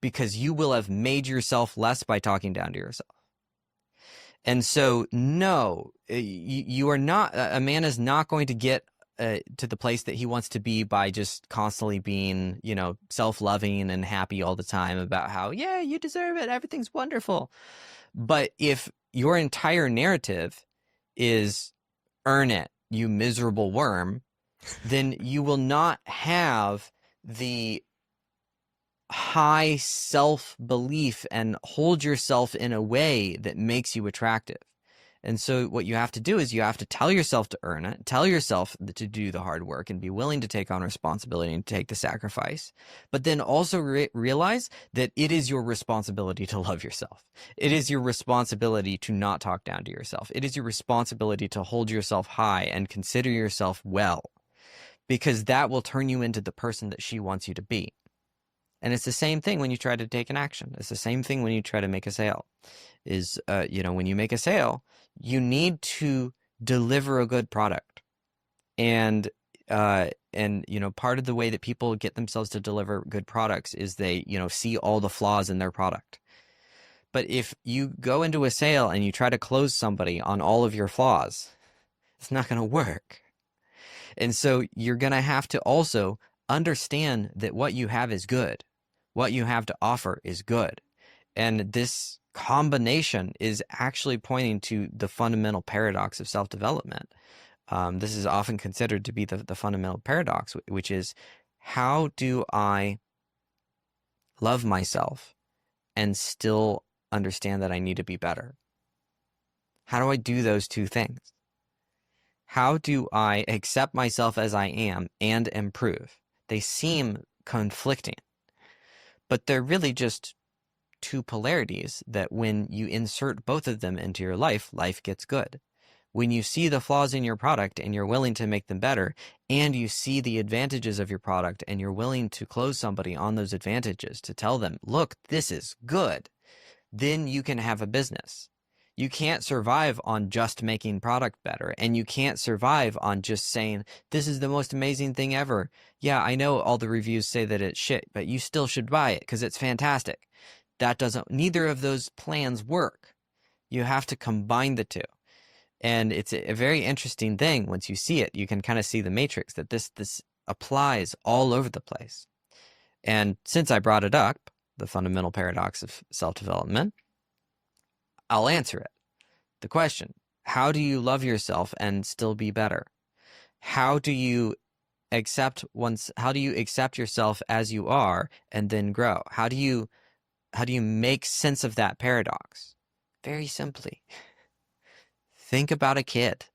Because you will have made yourself less by talking down to yourself. And so, no, you are not, a man is not going to get to the place that he wants to be by just constantly being, self-loving and happy all the time about how, yeah, you deserve it, everything's wonderful. But if your entire narrative is earn it, you miserable worm, then you will not have the high self-belief and hold yourself in a way that makes you attractive. And so what you have to do is you have to tell yourself to earn it, tell yourself to do the hard work and be willing to take on responsibility and take the sacrifice, but then also realize that it is your responsibility to love yourself. It is your responsibility to not talk down to yourself. It is your responsibility to hold yourself high and consider yourself well, because that will turn you into the person that she wants you to be. And it's the same thing when you try to take an action. It's the same thing when you try to make a sale. When you make a sale, you need to deliver a good product. And part of the way that people get themselves to deliver good products is they, see all the flaws in their product. But if you go into a sale and you try to close somebody on all of your flaws, it's not going to work. And so you're going to have to also understand that what you have is good. What you have to offer is good. And this combination is actually pointing to the fundamental paradox of self-development. This is often considered to be the fundamental paradox, which is, how do I love myself and still understand that I need to be better? How do I do those two things? How do I accept myself as I am and improve? They seem conflicting, but they're really just two polarities that when you insert both of them into your life, life gets good. When you see the flaws in your product and you're willing to make them better, and you see the advantages of your product and you're willing to close somebody on those advantages to tell them, look, this is good, then you can have a business. You can't survive on just making product better, and you can't survive on just saying, this is the most amazing thing ever. Yeah, I know all the reviews say that it's shit, but you still should buy it because it's fantastic. Neither of those plans work. You have to combine the two. And it's a very interesting thing. Once you see it, you can kind of see the matrix that this applies all over the place. And since I brought it up, the fundamental paradox of self-development, I'll answer it. The question, how do you love yourself and still be better? How do you accept yourself as you are and then grow? How do you make sense of that paradox? Very simply. Think about a kid.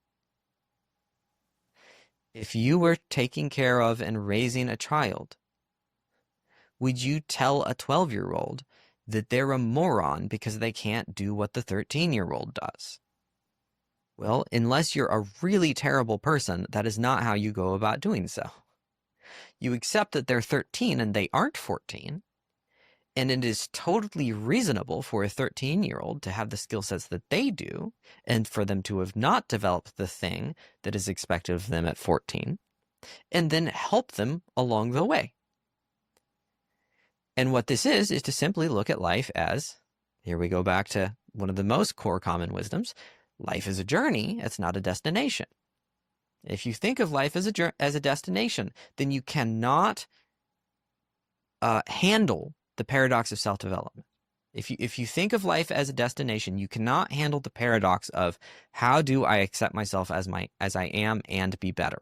If you were taking care of and raising a child, would you tell a 12-year-old that they're a moron because they can't do what the 13-year-old does? Well, unless you're a really terrible person, that is not how you go about doing so. You accept that they're 13 and they aren't 14, and it is totally reasonable for a 13-year-old to have the skill sets that they do, and for them to have not developed the thing that is expected of them at 14, and then help them along the way. And what this is to simply look at life as, here we go back to one of the most core common wisdoms, life is a journey, it's not a destination. If you think of life as a destination, then you cannot handle the paradox of self-development. If you think of life as a destination, you cannot handle the paradox of how do I accept myself as I am and be better.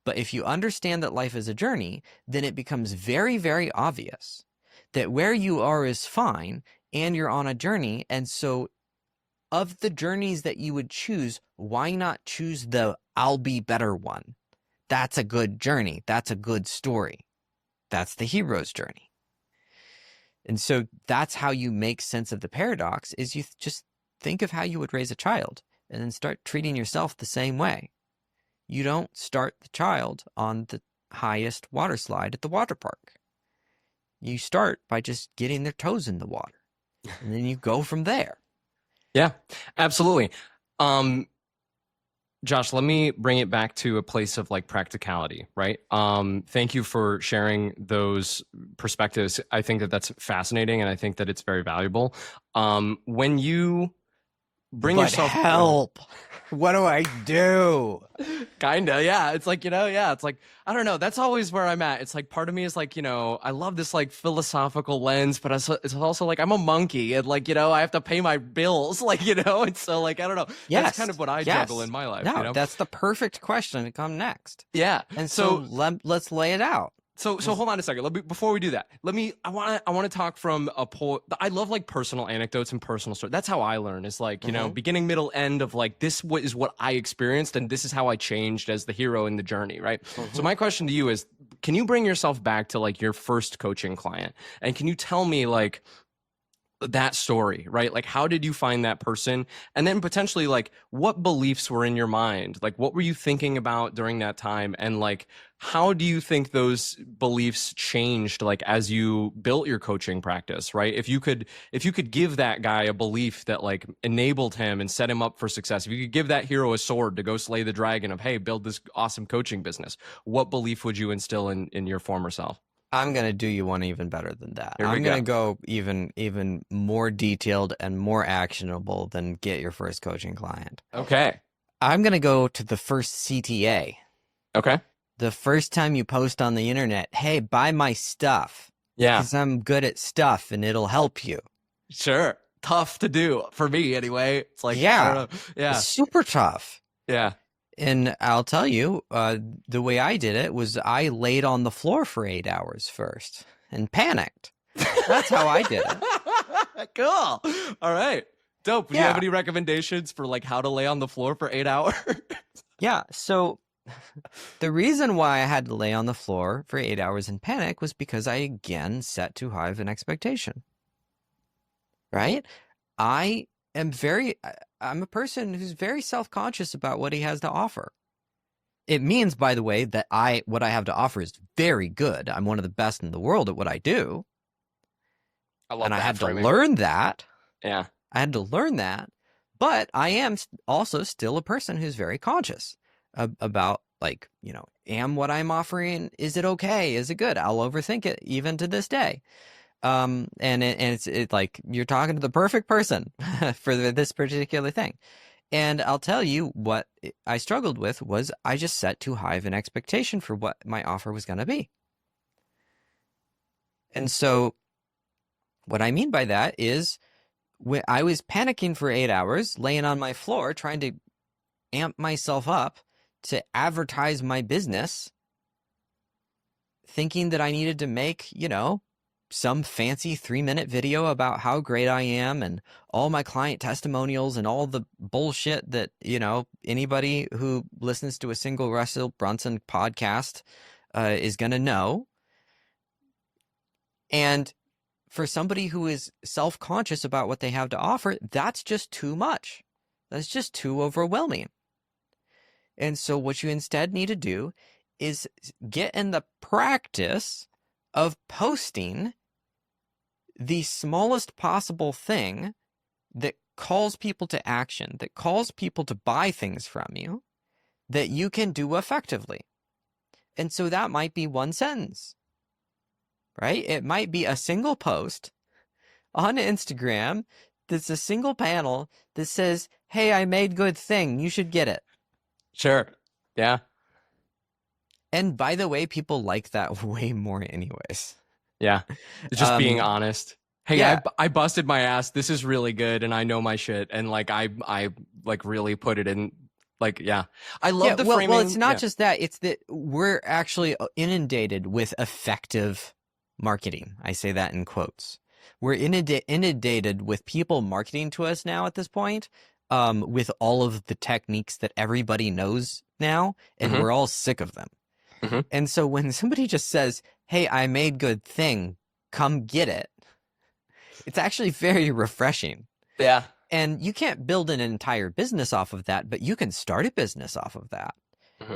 But if you understand that life is a journey, then it becomes very, very obvious that where you are is fine and you're on a journey. And so of the journeys that you would choose, why not choose the I'll be better one? That's a good journey. That's a good story. That's the hero's journey. And so that's how you make sense of the paradox, is you just think of how you would raise a child and then start treating yourself the same way. You don't start the child on the highest water slide at the water park. You start by just getting their toes in the water, and then you go from there. Yeah, absolutely. Josh, let me bring it back to a place of like practicality, right? Thank you for sharing those perspectives. I think that that's fascinating, and I think that it's very valuable. When you bring yourself help, what do I do? Kinda, yeah. It's like, it's like, I don't know. That's always where I'm at. It's like, part of me is like, I love this like philosophical lens, but it's also like I'm a monkey, and like, I have to pay my bills, like, and so like, I don't know. Yes. That's kind of what I juggle in my life. No, that's the perfect question to come next. Yeah. And so let's lay it out. So hold on a second. Before we do that, I want to talk from I love like personal anecdotes and personal stories. That's how I learn. Is like, beginning, middle, end of like, this is what I experienced, and this is how I changed as the hero in the journey, right? So my question to you is, can you bring yourself back to like your first coaching client, and can you tell me like that story, right? Like, how did you find that person? And then potentially like, what beliefs were in your mind? Like, what were you thinking about during that time? And like, how do you think those beliefs changed like as you built your coaching practice, right? If you could give that guy a belief that like enabled him and set him up for success, if you could give that hero a sword to go slay the dragon of, hey, build this awesome coaching business, what belief would you instill in your former self? I'm going to do you one even better than that. I'm going to go even more detailed and more actionable than get your first coaching client. Okay. I'm going to go to the first CTA. Okay. The first time you post on the internet, hey, buy my stuff. Yeah. Because I'm good at stuff and it'll help you. Sure. Tough to do for me anyway. It's like, yeah. Yeah. It's super tough. Yeah. And I'll tell you, the way I did it was I laid on the floor for 8 hours first and panicked. That's how I did it. Cool. All right. Dope. Do you have Yeah. any recommendations for like how to lay on the floor for 8 hours? Yeah. So the reason why I had to lay on the floor for 8 hours in panic was because I again set too high of an expectation. Right? I I'm a person who's very self-conscious about what he has to offer. It means, by the way, that what I have to offer is very good. I'm one of the best in the world at what I do. I love And I that had to framing. learn that. Yeah. I had to learn that. But I am also still a person who's very conscious about, like, am what I'm offering, is it okay? Is it good? I'll overthink it even to this day. And it's like you're talking to the perfect person for this particular thing. And I'll tell you what I struggled with was I just set too high of an expectation for what my offer was going to be. And so what I mean by that is when I was panicking for 8 hours, laying on my floor, trying to amp myself up to advertise my business, thinking that I needed to make, some fancy 3-minute video about how great I am and all my client testimonials and all the bullshit that, anybody who listens to a single Russell Brunson podcast is going to know. And for somebody who is self-conscious about what they have to offer, that's just too much. That's just too overwhelming. And so what you instead need to do is get in the practice of posting the smallest possible thing that calls people to action, that calls people to buy things from you, that you can do effectively. And so that might be one sentence, right? It might be a single post on Instagram that's a single panel that says, hey, I made good thing. You should get it. Sure. Yeah. And by the way, people like that way more anyways. Yeah. It's just being honest. Hey, yeah. I busted my ass. This is really good, and I know my shit. And like I like really put it in. Like, yeah. I love the framing. Well, it's not just that. It's that we're actually inundated with effective marketing. I say that in quotes. We're inundated with people marketing to us now at this point, with all of the techniques that everybody knows now, and we're all sick of them. And so when somebody just says, hey, I made good thing, come get it, it's actually very refreshing. Yeah. And you can't build an entire business off of that, but you can start a business off of that.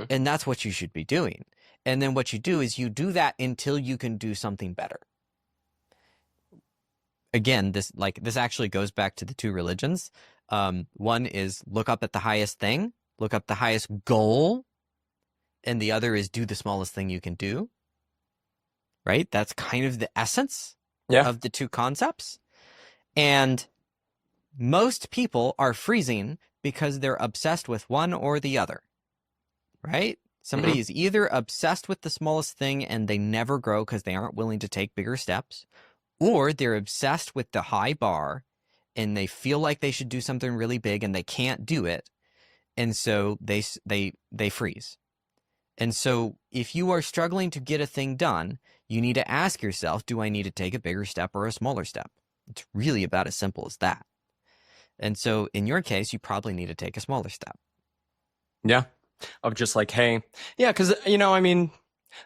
And that's what you should be doing. And then what you do is you do that until you can do something better. Again, this actually goes back to the two religions. One is look up at the highest thing, look up the highest goal, and the other is do the smallest thing you can do. Right? That's kind of the essence of the two concepts. And most people are freezing because they're obsessed with one or the other. Right? Somebody is either obsessed with the smallest thing and they never grow because they aren't willing to take bigger steps, or they're obsessed with the high bar and they feel like they should do something really big and they can't do it. And so they freeze. And so if you are struggling to get a thing done, you need to ask yourself, do I need to take a bigger step or a smaller step? It's really about as simple as that. And so in your case, you probably need to take a smaller step. Yeah. Of just like, hey, yeah, because, I mean,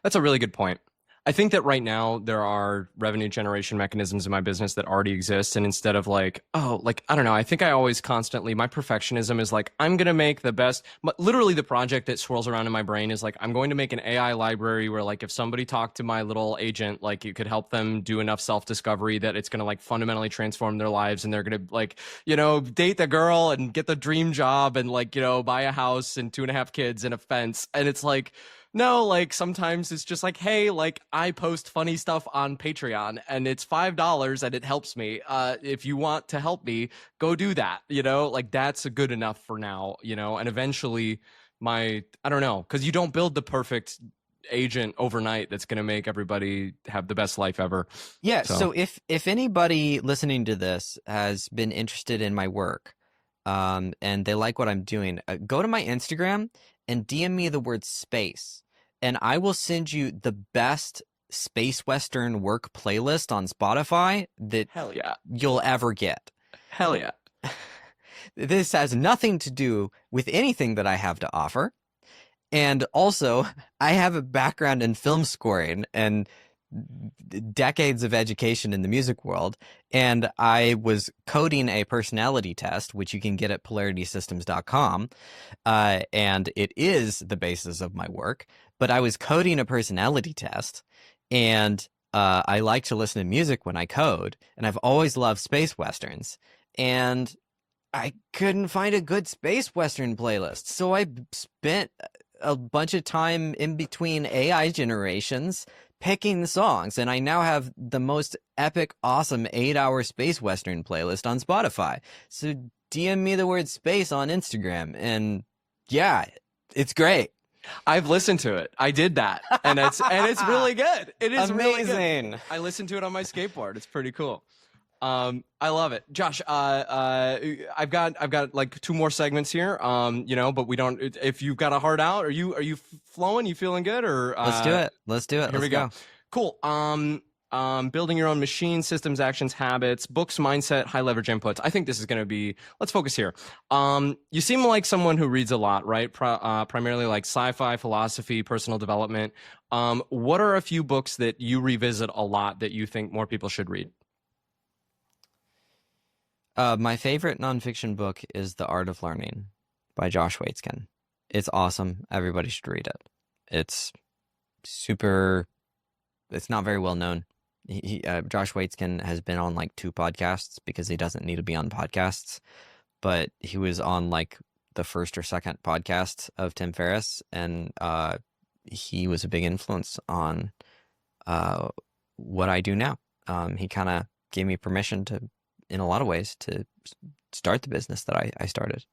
that's a really good point. I think that right now there are revenue generation mechanisms in my business that already exist. And instead of like, oh, like, I don't know, I think I always constantly, my perfectionism is like, I'm going to make the best, literally the project that swirls around in my brain is like, I'm going to make an AI library where like, if somebody talked to my little agent, like you could help them do enough self-discovery that it's going to like fundamentally transform their lives. And they're going to like, date the girl and get the dream job and like, buy a house and 2.5 kids and a fence. And it's like, no, like sometimes it's just like, hey, like I post funny stuff on Patreon and it's $5 and it helps me. If you want to help me, go do that. Like that's good enough for now, and eventually I don't know, because you don't build the perfect agent overnight that's going to make everybody have the best life ever. Yeah. So if anybody listening to this has been interested in my work, and they like what I'm doing, go to my Instagram and DM me the word space. And I will send you the best space western work playlist on Spotify that hell yeah you'll ever get. Hell yeah. This has nothing to do with anything that I have to offer. And also, I have a background in film scoring and decades of education in the music world. And I was coding a personality test, which you can get at polaritysystems.com. And it is the basis of my work. But I was coding a personality test, and I like to listen to music when I code. And I've always loved space westerns. And I couldn't find a good space western playlist. So I spent a bunch of time in between AI generations picking the songs, and I now have the most epic, awesome 8-hour space western playlist on Spotify. So DM me the word space on Instagram, and yeah, it's great. I've listened to it. I did that, and it's really good. It is amazing. Really good. I listened to it on my skateboard. It's pretty cool. I love it, Josh. I've got like 2 more segments here. But we don't. If you've got a heart out, are you flowing? You feeling good? Or let's do it. Let's do it. Here we go. Cool. Building your own machine, systems, actions, habits, books, mindset, high leverage inputs. I think this is going to be. Let's focus here. You seem like someone who reads a lot, right? Primarily like sci-fi, philosophy, personal development. What are a few books that you revisit a lot that you think more people should read? My favorite nonfiction book is The Art of Learning by Josh Waitzkin. It's awesome. Everybody should read it. It's not very well known. Josh Waitzkin has been on like 2 podcasts because he doesn't need to be on podcasts, but he was on like the first or second podcast of Tim Ferriss, and he was a big influence on what I do now. He kind of gave me permission to, in a lot of ways, to start the business that I started.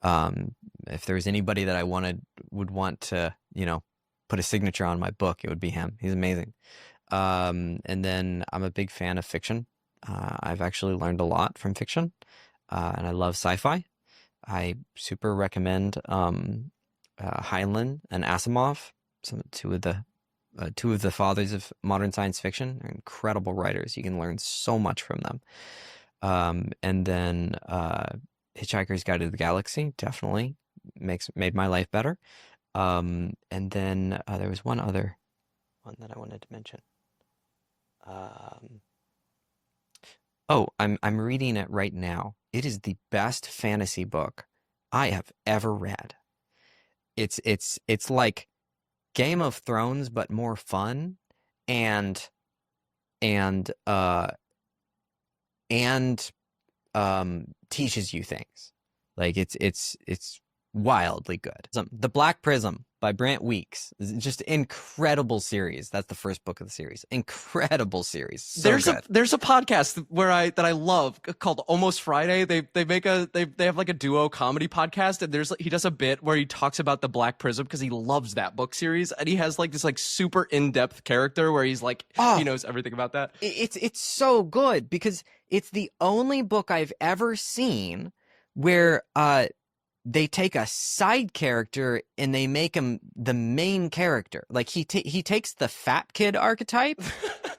If there was anybody that I would want to, put a signature on my book, it would be him. He's amazing. And then I'm a big fan of fiction. I've actually learned a lot from fiction, and I love sci-fi. I super recommend Heinlein and Asimov, two of the fathers of modern science fiction. They're incredible writers. You can learn so much from them. And then Hitchhiker's Guide to the Galaxy definitely made my life better. And then there was one other one that I wanted to mention. I'm reading it right now. It is the best fantasy book I have ever read. It's like Game of Thrones but more fun, and teaches you things. Like it's wildly good. The Black Prism by Brant Weeks is just incredible series. That's the first book of the series. Incredible series. So there's a podcast that I love called Almost Friday. They have like a duo comedy podcast, and he does a bit where he talks about the Black Prism because he loves that book series, and he has like this like super in-depth character where he's like he knows everything about that. It's so good because it's the only book I've ever seen where they take a side character and they make him the main character. Like he takes the fat kid archetype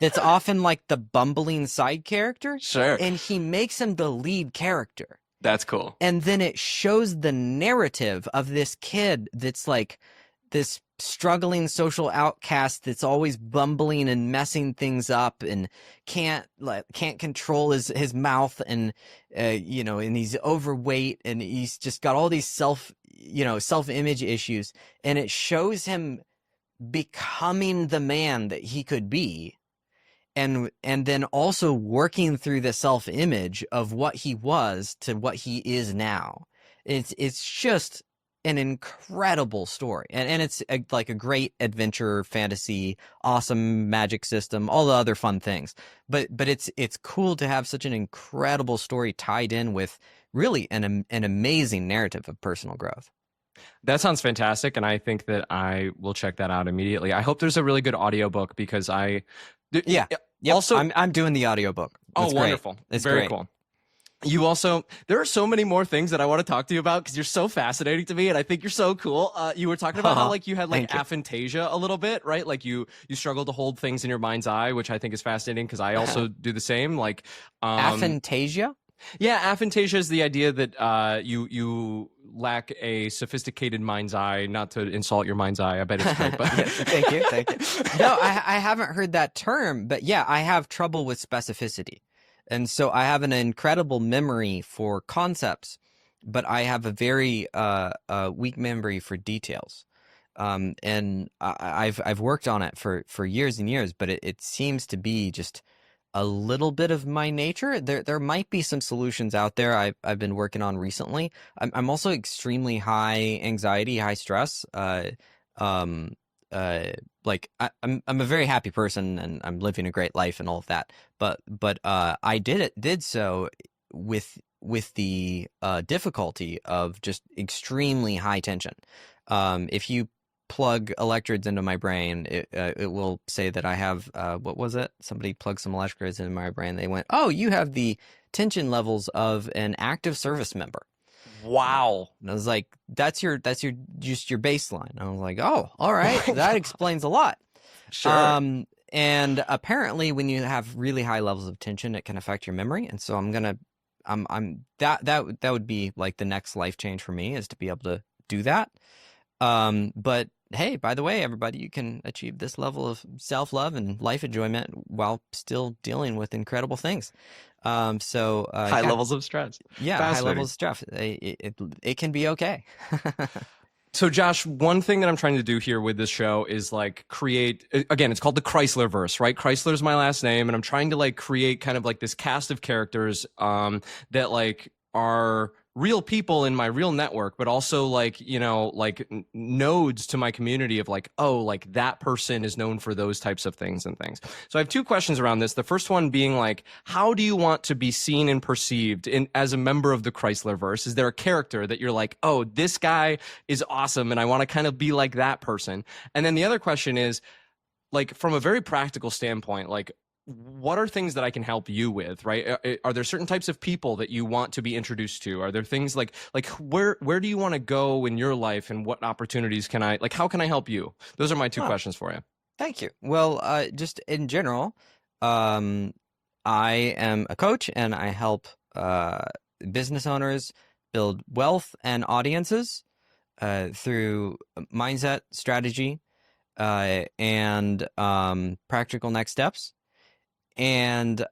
that's often like the bumbling side character. Sure. And he makes him the lead character. That's cool. And then it shows the narrative of this kid that's like this struggling social outcast that's always bumbling and messing things up and can't control his mouth, and and he's overweight, and he's just got all these self-image issues, and it shows him becoming the man that he could be, and then also working through the self-image of what he was to what he is now. It's just an incredible story, and it's like a great adventure fantasy, awesome magic system, all the other fun things. But it's cool to have such an incredible story tied in with really an amazing narrative of personal growth. That sounds fantastic, and I think that I will check that out immediately. I hope there's a really good audiobook because Yep. Also, I'm doing the audiobook. It's wonderful. Great. It's very great. Cool. There are so many more things that I want to talk to you about because you're so fascinating to me, and I think you're so cool. You were talking about how like you had like aphantasia a little bit, right? Like you struggle to hold things in your mind's eye, which I think is fascinating because I also do the same. Like aphantasia. Yeah, aphantasia is the idea that you lack a sophisticated mind's eye. Not to insult your mind's eye, I bet it's great, but Yeah, thank you, thank you. No, I haven't heard that term, but yeah, I have trouble with specificity. And so I have an incredible memory for concepts, but I have a very weak memory for details. And I've worked on it for years and years, but it seems to be just a little bit of my nature. There might be some solutions out there I've been working on recently. I'm also extremely high anxiety, high stress. Um, like I'm a very happy person and I'm living a great life and all of that. But I did so with the difficulty of just extremely high tension. If you plug electrodes into my brain, it will say that I have what was it? Somebody plugged some electrodes into my brain. They went, "Oh, you have the tension levels of an active service member." wow. And I was like, "That's your just your baseline." I was like, "Oh, all right, that explains a lot." Sure. And apparently, when you have really high levels of tension, it can affect your memory. And so I'm that would be like the next life change for me, is to be able to do that. But hey, by the way, everybody, you can achieve this level of self-love and life enjoyment while still dealing with incredible things. High Yeah, levels of stress. yeah, high Fascinating. levels of stress. It can be okay. So, Josh, one thing that I'm trying to do here with this show is like create, again, it's called the Chryslerverse, right? Chrysler's my last name, and I'm trying to like create kind of like this cast of characters that like are real people in my real network, but also like, you know, like nodes to my community of like, oh, like that person is known for those types of things and things. So I have two questions around this. The first one being like, how do you want to be seen and perceived as a member of the Chryslerverse? Is there a character that you're like, oh, this guy is awesome and I want to kind of be like that person? And then the other question is, like, from a very practical standpoint, like, what are things that I can help you with, right? Are there certain types of people that you want to be introduced to? Are there things like where do you want to go in your life, and what opportunities can I, like, how can I help you? Those are my two questions for you. Thank you. Well, just in general, I am a coach and I help business owners build wealth and audiences through mindset, strategy, and practical next steps. And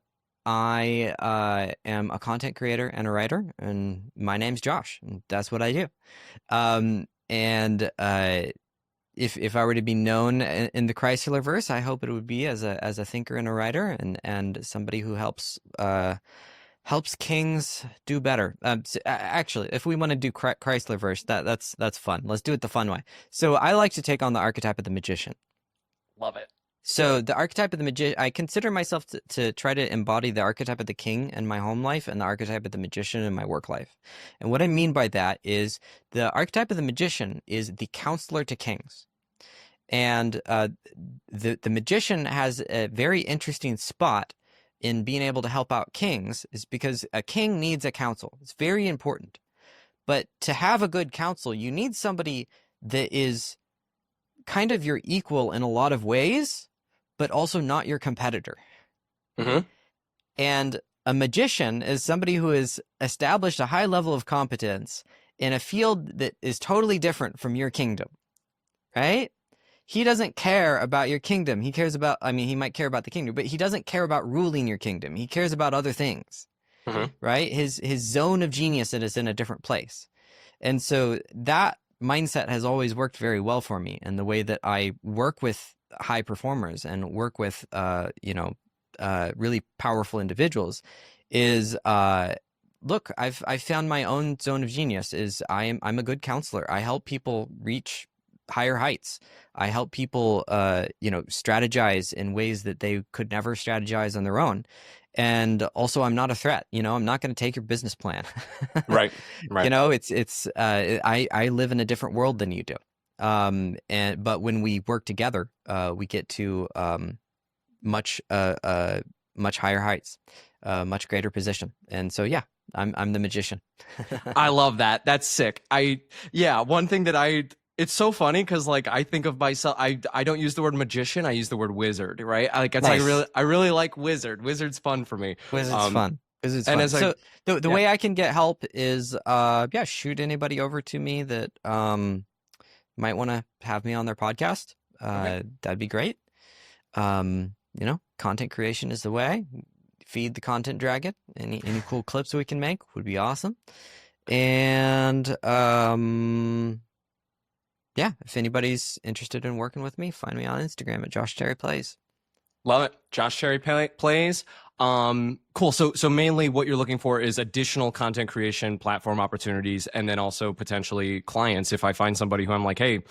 I am a content creator and a writer, and my name's Josh, and that's what I do. And if I were to be known in the Chryslerverse, I hope it would be as a thinker and a writer, and somebody who helps kings do better. Actually, if we want to do Chryslerverse, that's fun. Let's do it the fun way. So I like to take on the archetype of the magician. Love it. So the archetype of the magician, I consider myself to try to embody the archetype of the king in my home life and the archetype of the magician in my work life. And what I mean by that is the archetype of the magician is the counselor to kings. And the magician has a very interesting spot in being able to help out kings, is because a king needs a counsel. It's very important. But to have a good counsel, you need somebody that is kind of your equal in a lot of ways, but also not your competitor. Mm-hmm. And a magician is somebody who has established a high level of competence in a field that is totally different from your kingdom, right? He doesn't care about your kingdom. He cares about, I mean, he might care about the kingdom, but he doesn't care about ruling your kingdom. He cares about other things, right? His zone of genius is in a different place. And so that mindset has always worked very well for me. And the way that I work with high performers and work with, really powerful individuals is, look, I've found my own zone of genius. Is I'm a good counselor. I help people reach higher heights. I help people, strategize in ways that they could never strategize on their own. And also, I'm not a threat. I'm not going to take your business plan. Right. I live in a different world than you do. But when we work together, we get to much higher heights, much greater position. And so, yeah, I'm the magician. I love that. That's sick. One thing that it's so funny because like I think of myself, I don't use the word magician, I use the word wizard, right? Nice. I really like wizard. Wizard's fun for me. Wizard's fun. because it's And fun. as I So the yeah, way I can get help is yeah, shoot anybody over to me that might want to have me on their podcast. okay. That'd be great. You know, content creation is the way. Feed the content dragon. Any cool clips we can make would be awesome. And yeah, if anybody's interested in working with me, find me on Instagram at Josh Terry Plays. Love it. Josh Cherry plays. Cool. So mainly what you're looking for is additional content creation platform opportunities, and then also potentially clients. If I find somebody who I'm like, hey,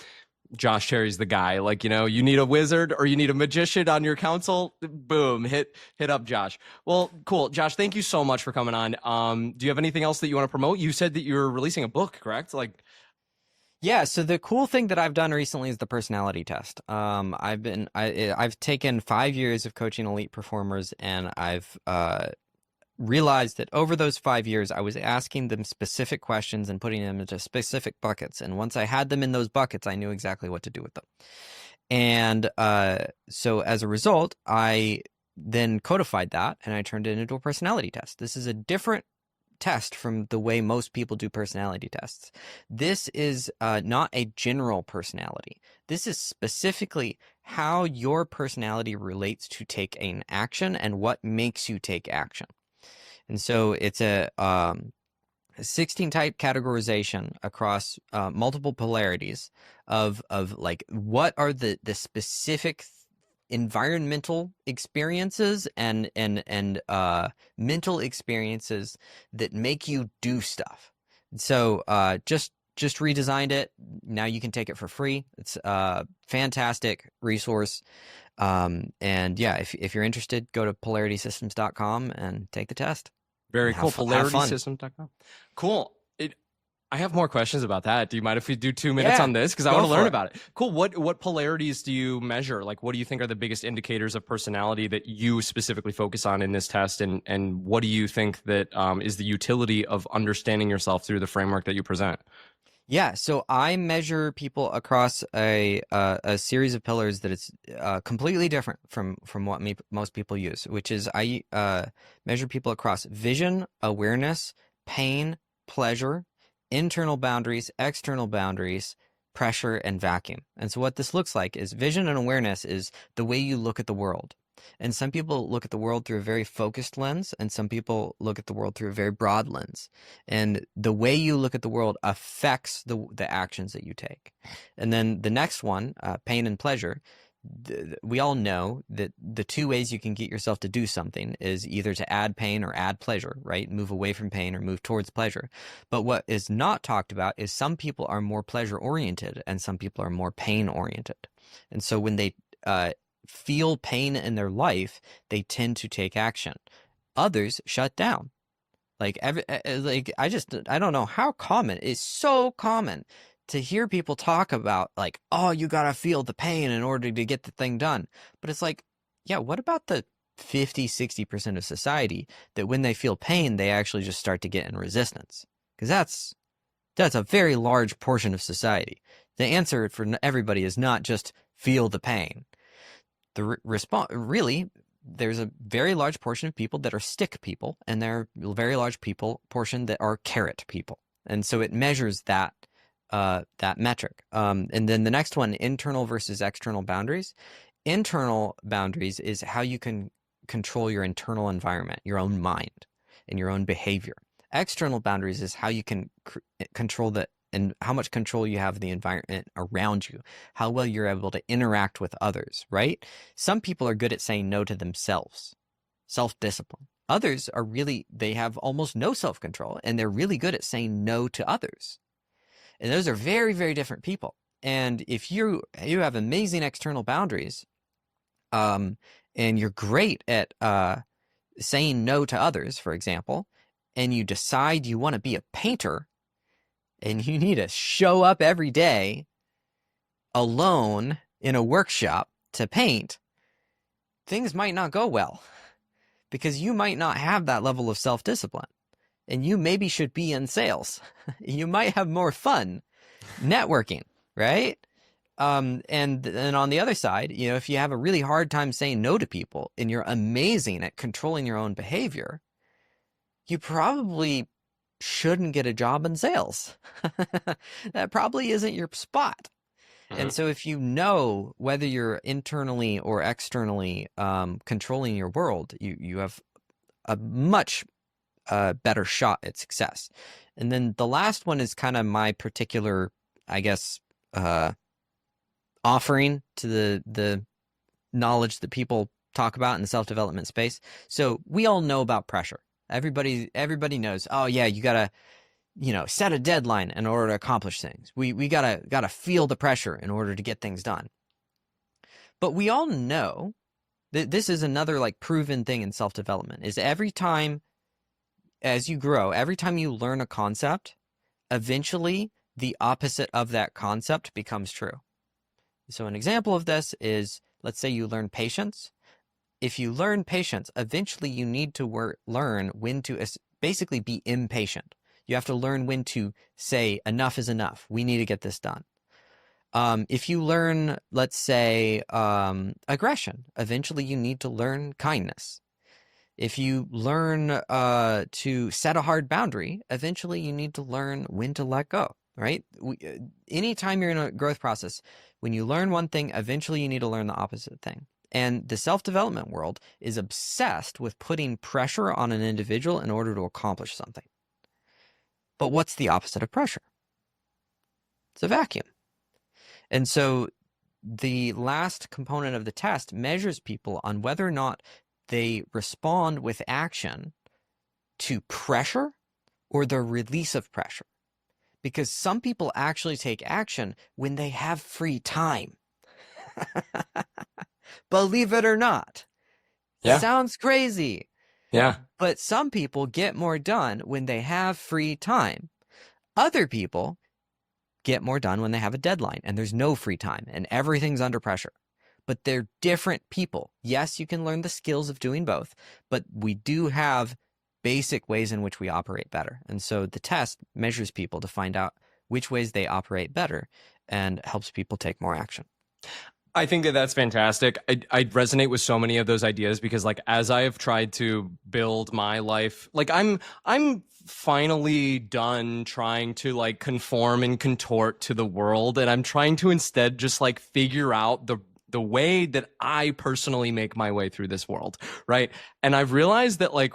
Josh Cherry's the guy. Like, you know, you need a wizard or you need a magician on your council. Boom, hit up Josh. Well, cool, Josh. Thank you so much for coming on. Do you have anything else that you want to promote? You said that you're releasing a book, correct? Like, Yeah, so the cool thing that I've done recently is the personality test. I've taken 5 years of coaching elite performers, and I've realized that over those 5 years, I was asking them specific questions and putting them into specific buckets. And once I had them in those buckets, I knew exactly what to do with them. And so as a result, I then codified that and I turned it into a personality test. This is a different test from the way most people do personality tests. This is not a general personality. This is specifically how your personality relates to take an action and what makes you take action. And so it's a 16 type categorization across multiple polarities of like what are the specific environmental experiences and mental experiences that make you do stuff. So just redesigned it. Now you can take it for free. It's a fantastic resource. And yeah, if you're interested, go to polaritysystems.com and take the test. very And cool. have fun. PolaritySystems.com. Cool. I have more questions about that. Do you mind if we do 2 minutes Yeah, on this? Because I go want to for learn it. about it. Cool. What polarities do you measure? Like, what do you think are the biggest indicators of personality that you specifically focus on in this test? And what do you think that is the utility of understanding yourself through the framework that you present? Yeah, so I measure people across a series of pillars that it's completely different from what most people use, which is I measure people across vision, awareness, pain, pleasure, internal boundaries, external boundaries, pressure, and vacuum. And so what this looks like is vision and awareness is the way you look at the world. And some people look at the world through a very focused lens, and some people look at the world through a very broad lens. And the way you look at the world affects the actions that you take. And then the next one, pain and pleasure, we all know that the two ways you can get yourself to do something is either to add pain or add pleasure, right? Move away from pain or move towards pleasure. But what is not talked about is some people are more pleasure oriented and some people are more pain oriented. And so when they feel pain in their life, they tend to take action. Others shut down. Like I don't know how common. It's so common to hear people talk about like, oh, you gotta feel the pain in order to get the thing done. But it's like, yeah, what about the 50-60% of society that when they feel pain, they actually just start to get in resistance? Because that's a very large portion of society. The answer for everybody is not just feel the pain. The response really, there's a very large portion of people that are stick people, and there are a very large portion that are carrot people, and so it measures that metric. And then the next one, internal versus external boundaries. Internal boundaries is how you can control your internal environment, your own mind, and your own behavior. External boundaries is how you can control and how much control you have of the environment around you, how well you're able to interact with others, right? Some people are good at saying no to themselves, self-discipline. Others are they have almost no self-control, and they're really good at saying no to others. And those are very, very different people. And if you have amazing external boundaries, and you're great at saying no to others, for example, and you decide you want to be a painter, and you need to show up every day alone in a workshop to paint, things might not go well because you might not have that level of self-discipline, and you maybe should be in sales. You might have more fun networking, right? And then on the other side, if you have a really hard time saying no to people and you're amazing at controlling your own behavior, you probably shouldn't get a job in sales. That probably isn't your spot. Mhm. And so if you know whether you're internally or externally controlling your world, you have a much better shot at success. And then the last one is kind of my particular, I guess, offering to the knowledge that people talk about in the self-development space. So we all know about pressure. Everybody knows, oh yeah, you gotta, set a deadline in order to accomplish things. We gotta feel the pressure in order to get things done. But we all know that this is another like proven thing in self-development is every time as you grow, every time you learn a concept, eventually the opposite of that concept becomes true. So an example of this is, let's say you learn patience. If you learn patience, eventually you need to learn when to basically be impatient. You have to learn when to say enough is enough. We need to get this done. If you learn, let's say, aggression, eventually you need to learn kindness. If you learn to set a hard boundary, eventually you need to learn when to let go, right? Anytime you're in a growth process, when you learn one thing, eventually you need to learn the opposite thing. And the self-development world is obsessed with putting pressure on an individual in order to accomplish something. But what's the opposite of pressure? It's a vacuum. And so the last component of the test measures people on whether or not they respond with action to pressure or the release of pressure. Because some people actually take action when they have free time. Believe it or not. Yeah. Sounds crazy. Yeah. But some people get more done when they have free time. Other people get more done when they have a deadline and there's no free time and everything's under pressure. But they're different people. Yes, you can learn the skills of doing both, but we do have basic ways in which we operate better. And so the test measures people to find out which ways they operate better and helps people take more action. I think that that's fantastic. I resonate with so many of those ideas because like as I have tried to build my life, like I'm finally done trying to like conform and contort to the world, and I'm trying to instead just like figure out the way that I personally make my way through this world, right? And I've realized that like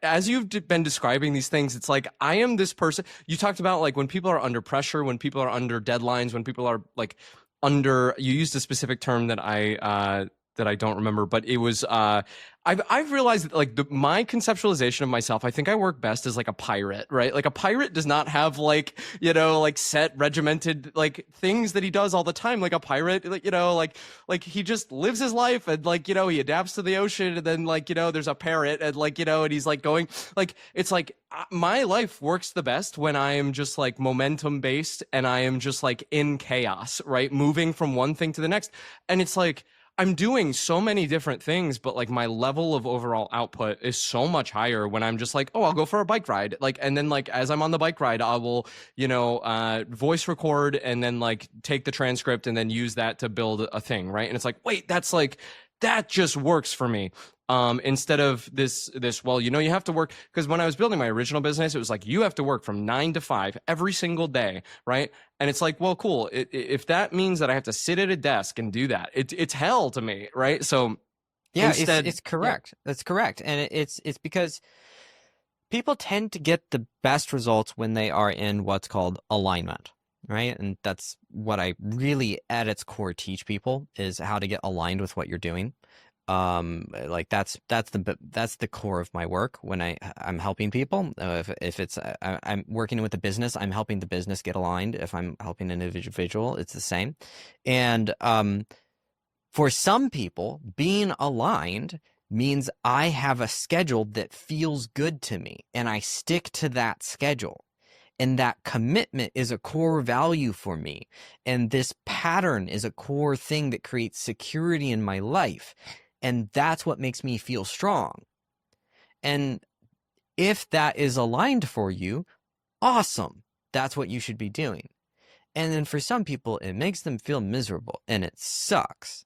as you've been describing these things, it's like I am this person. You talked about like when people are under pressure, when people are under deadlines, when people are like under, you used a specific term that I don't remember, but it was I've realized that like my conceptualization of myself, I think I work best as like a pirate, right? Like a pirate does not have like, like set regimented like things that he does all the time. Like a pirate, like, like he just lives his life and like, he adapts to the ocean and then like, there's a parrot and like, and he's like going like, it's like my life works the best when I am just like momentum based and I am just like in chaos, right? Moving from one thing to the next. And it's like, I'm doing so many different things, but like my level of overall output is so much higher when I'm just like, oh, I'll go for a bike ride. Like, and then like, as I'm on the bike ride, I will, voice record and then like take the transcript and then use that to build a thing. Right. And it's like, wait, that's like, that just works for me. Instead of this, well, you have to work, because when I was building my original business, it was like, you have to work from 9 to 5 every single day. Right. And it's like, well, cool. If that means that I have to sit at a desk and do that, it's hell to me. Right. So yeah, instead, it's correct. Yeah. That's correct. And it's because people tend to get the best results when they are in what's called alignment. Right. And that's what I really at its core teach people is how to get aligned with what you're doing. Like that's the core of my work when I'm helping people. If it's I'm working with a business, I'm helping the business get aligned. If I'm helping an individual, it's the same. And for some people, being aligned means I have a schedule that feels good to me and I stick to that schedule. And that commitment is a core value for me. And this pattern is a core thing that creates security in my life. And that's what makes me feel strong. And if that is aligned for you, awesome. That's what you should be doing. And then for some people, it makes them feel miserable and it sucks.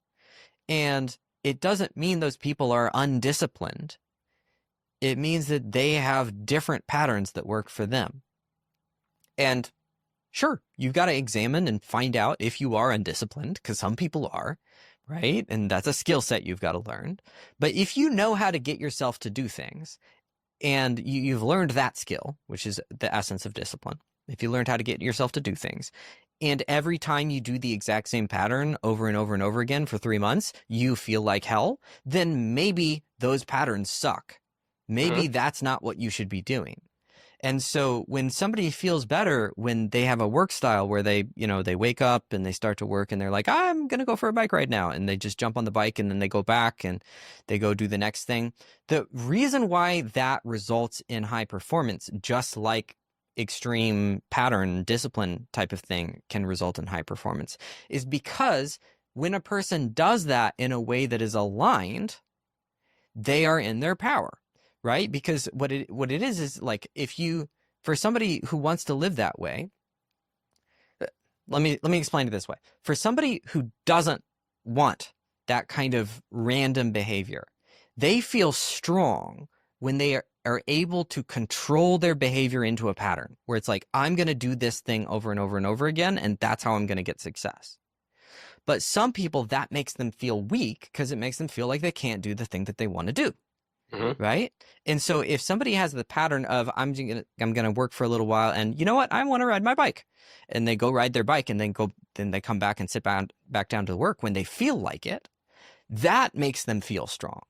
And it doesn't mean those people are undisciplined. It means that they have different patterns that work for them. And sure, you've got to examine and find out if you are undisciplined, because some people are, right? And that's a skill set you've got to learn. But if you know how to get yourself to do things, and you've learned that skill, which is the essence of discipline, if you learned how to get yourself to do things, and every time you do the exact same pattern over and over and over again for 3 months, you feel like hell, then maybe those patterns suck. Maybe that's not what you should be doing. And so when somebody feels better, when they have a work style where they wake up and they start to work and they're like, I'm going to go for a bike ride now. And they just jump on the bike and then they go back and they go do the next thing. The reason why that results in high performance, just like extreme pattern discipline type of thing can result in high performance, is because when a person does that in a way that is aligned, they are in their power. Right? Because what it is like, for somebody who wants to live that way, let me explain it this way. For somebody who doesn't want that kind of random behavior, they feel strong when they are able to control their behavior into a pattern where it's like, I'm going to do this thing over and over and over again, and that's how I'm going to get success. But some people, that makes them feel weak because it makes them feel like they can't do the thing that they want to do. Right? And so if somebody has the pattern of I'm gonna work for a little while and you know what, I want to ride my bike, and they go ride their bike and then they come back and sit back down to work when they feel like it, that makes them feel strong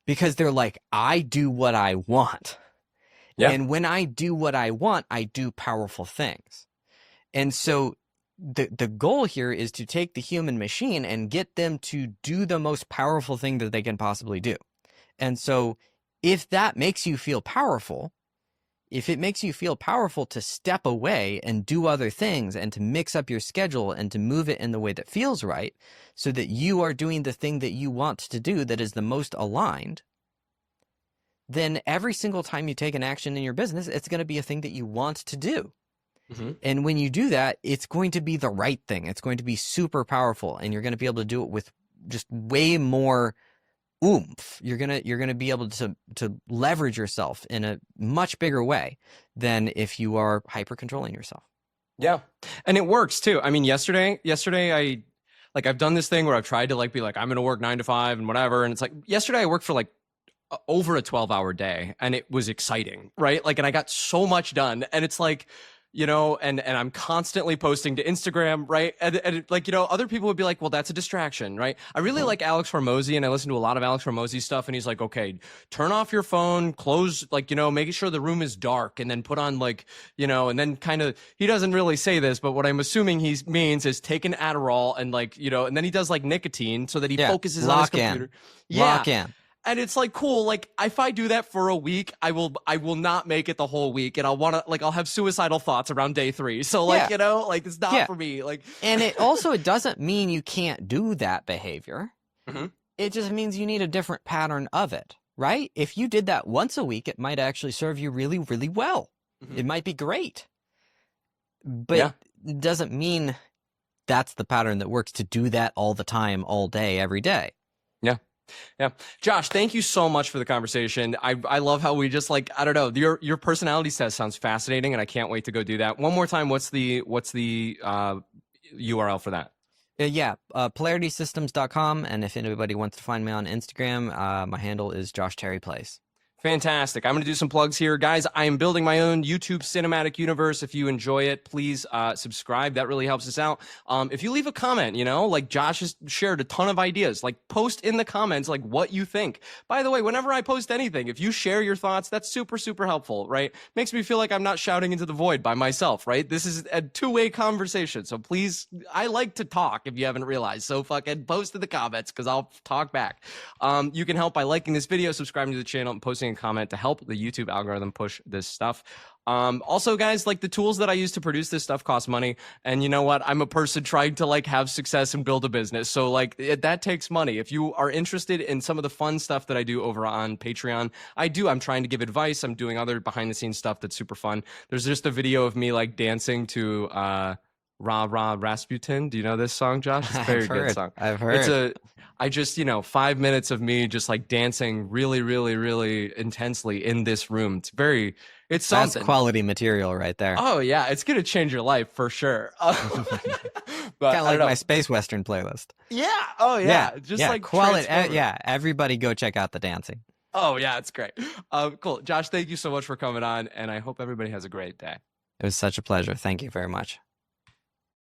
because they're like, I do what I want. Yeah. And when I do what I want, I do powerful things. And so the goal here is to take the human machine and get them to do the most powerful thing that they can possibly do. And so if that makes you feel powerful, if it makes you feel powerful to step away and do other things and to mix up your schedule and to move it in the way that feels right so that you are doing the thing that you want to do that is the most aligned, then every single time you take an action in your business, it's going to be a thing that you want to do. And when you do that, it's going to be the right thing. It's going to be super powerful, and you're going to be able to do it with just way more oomph. You're gonna be able to leverage yourself in a much bigger way than if you are hyper controlling yourself. Yeah, and it works too. I mean, yesterday I've done this thing where I've tried to be like I'm gonna work 9 to 5 and whatever, and it's like yesterday I worked for over a 12-hour day, and it was exciting, right? And I got so much done, and it's like, and I'm constantly posting to Instagram, right? And other people would be like, well, that's a distraction, right? I really like Alex Hormozy, and I listen to a lot of Alex Hormozy stuff, and he's like, okay, turn off your phone, close, making sure the room is dark, and then put on and then kind of, he doesn't really say this, but what I'm assuming he means is take an Adderall and and then he does nicotine so that he focuses on his computer. Lock in. And it's cool. If I do that for a week, I will not make it the whole week, and I'll have suicidal thoughts around day 3. So it's not for me. And it doesn't mean you can't do that behavior. It just means you need a different pattern of it, right? If you did that once a week, it might actually serve you really, really well. It might be great, but it doesn't mean that's the pattern that works to do that all the time, all day, every day. Yeah. Josh, thank you so much for the conversation. I love how we just I don't know, your personality test sounds fascinating, and I can't wait to go do that. One more time, what's the URL for that? PolaritySystems.com, and if anybody wants to find me on Instagram, my handle is Josh Terry Plays. Fantastic. I'm going to do some plugs here. Guys, I am building my own YouTube cinematic universe. If you enjoy it, please subscribe. That really helps us out. If you leave a comment, Josh has shared a ton of ideas, post in the comments, what you think. By the way, whenever I post anything, if you share your thoughts, that's super, super helpful, right? Makes me feel like I'm not shouting into the void by myself, right? This is a two-way conversation. So please, I like to talk if you haven't realized. So fucking post in the comments because I'll talk back. You can help by liking this video, subscribing to the channel, and posting a comment to help the YouTube algorithm push this stuff. Also, guys, the tools that I use to produce this stuff cost money, and you know what? I'm a person trying to have success and build a business, so that takes money. If you are interested in some of the fun stuff that I do over on Patreon, I'm trying to give advice. I'm doing other behind the scenes stuff that's super fun. There's just a video of me dancing to Ra Ra Rasputin. Do you know this song, Josh? It's a very good song. I've heard. I just, 5 minutes of me just like dancing really, really, really intensely in this room. It's That's something. quality material right there. Oh yeah, it's gonna change your life for sure. But Kind of I like don't my know. Space Western playlist. Yeah. Oh yeah. Just yeah, like quality. Transformer. Yeah, everybody go check out the dancing. Oh yeah, it's great. Cool. Josh, thank you so much for coming on, and I hope everybody has a great day. It was such a pleasure. Thank you very much.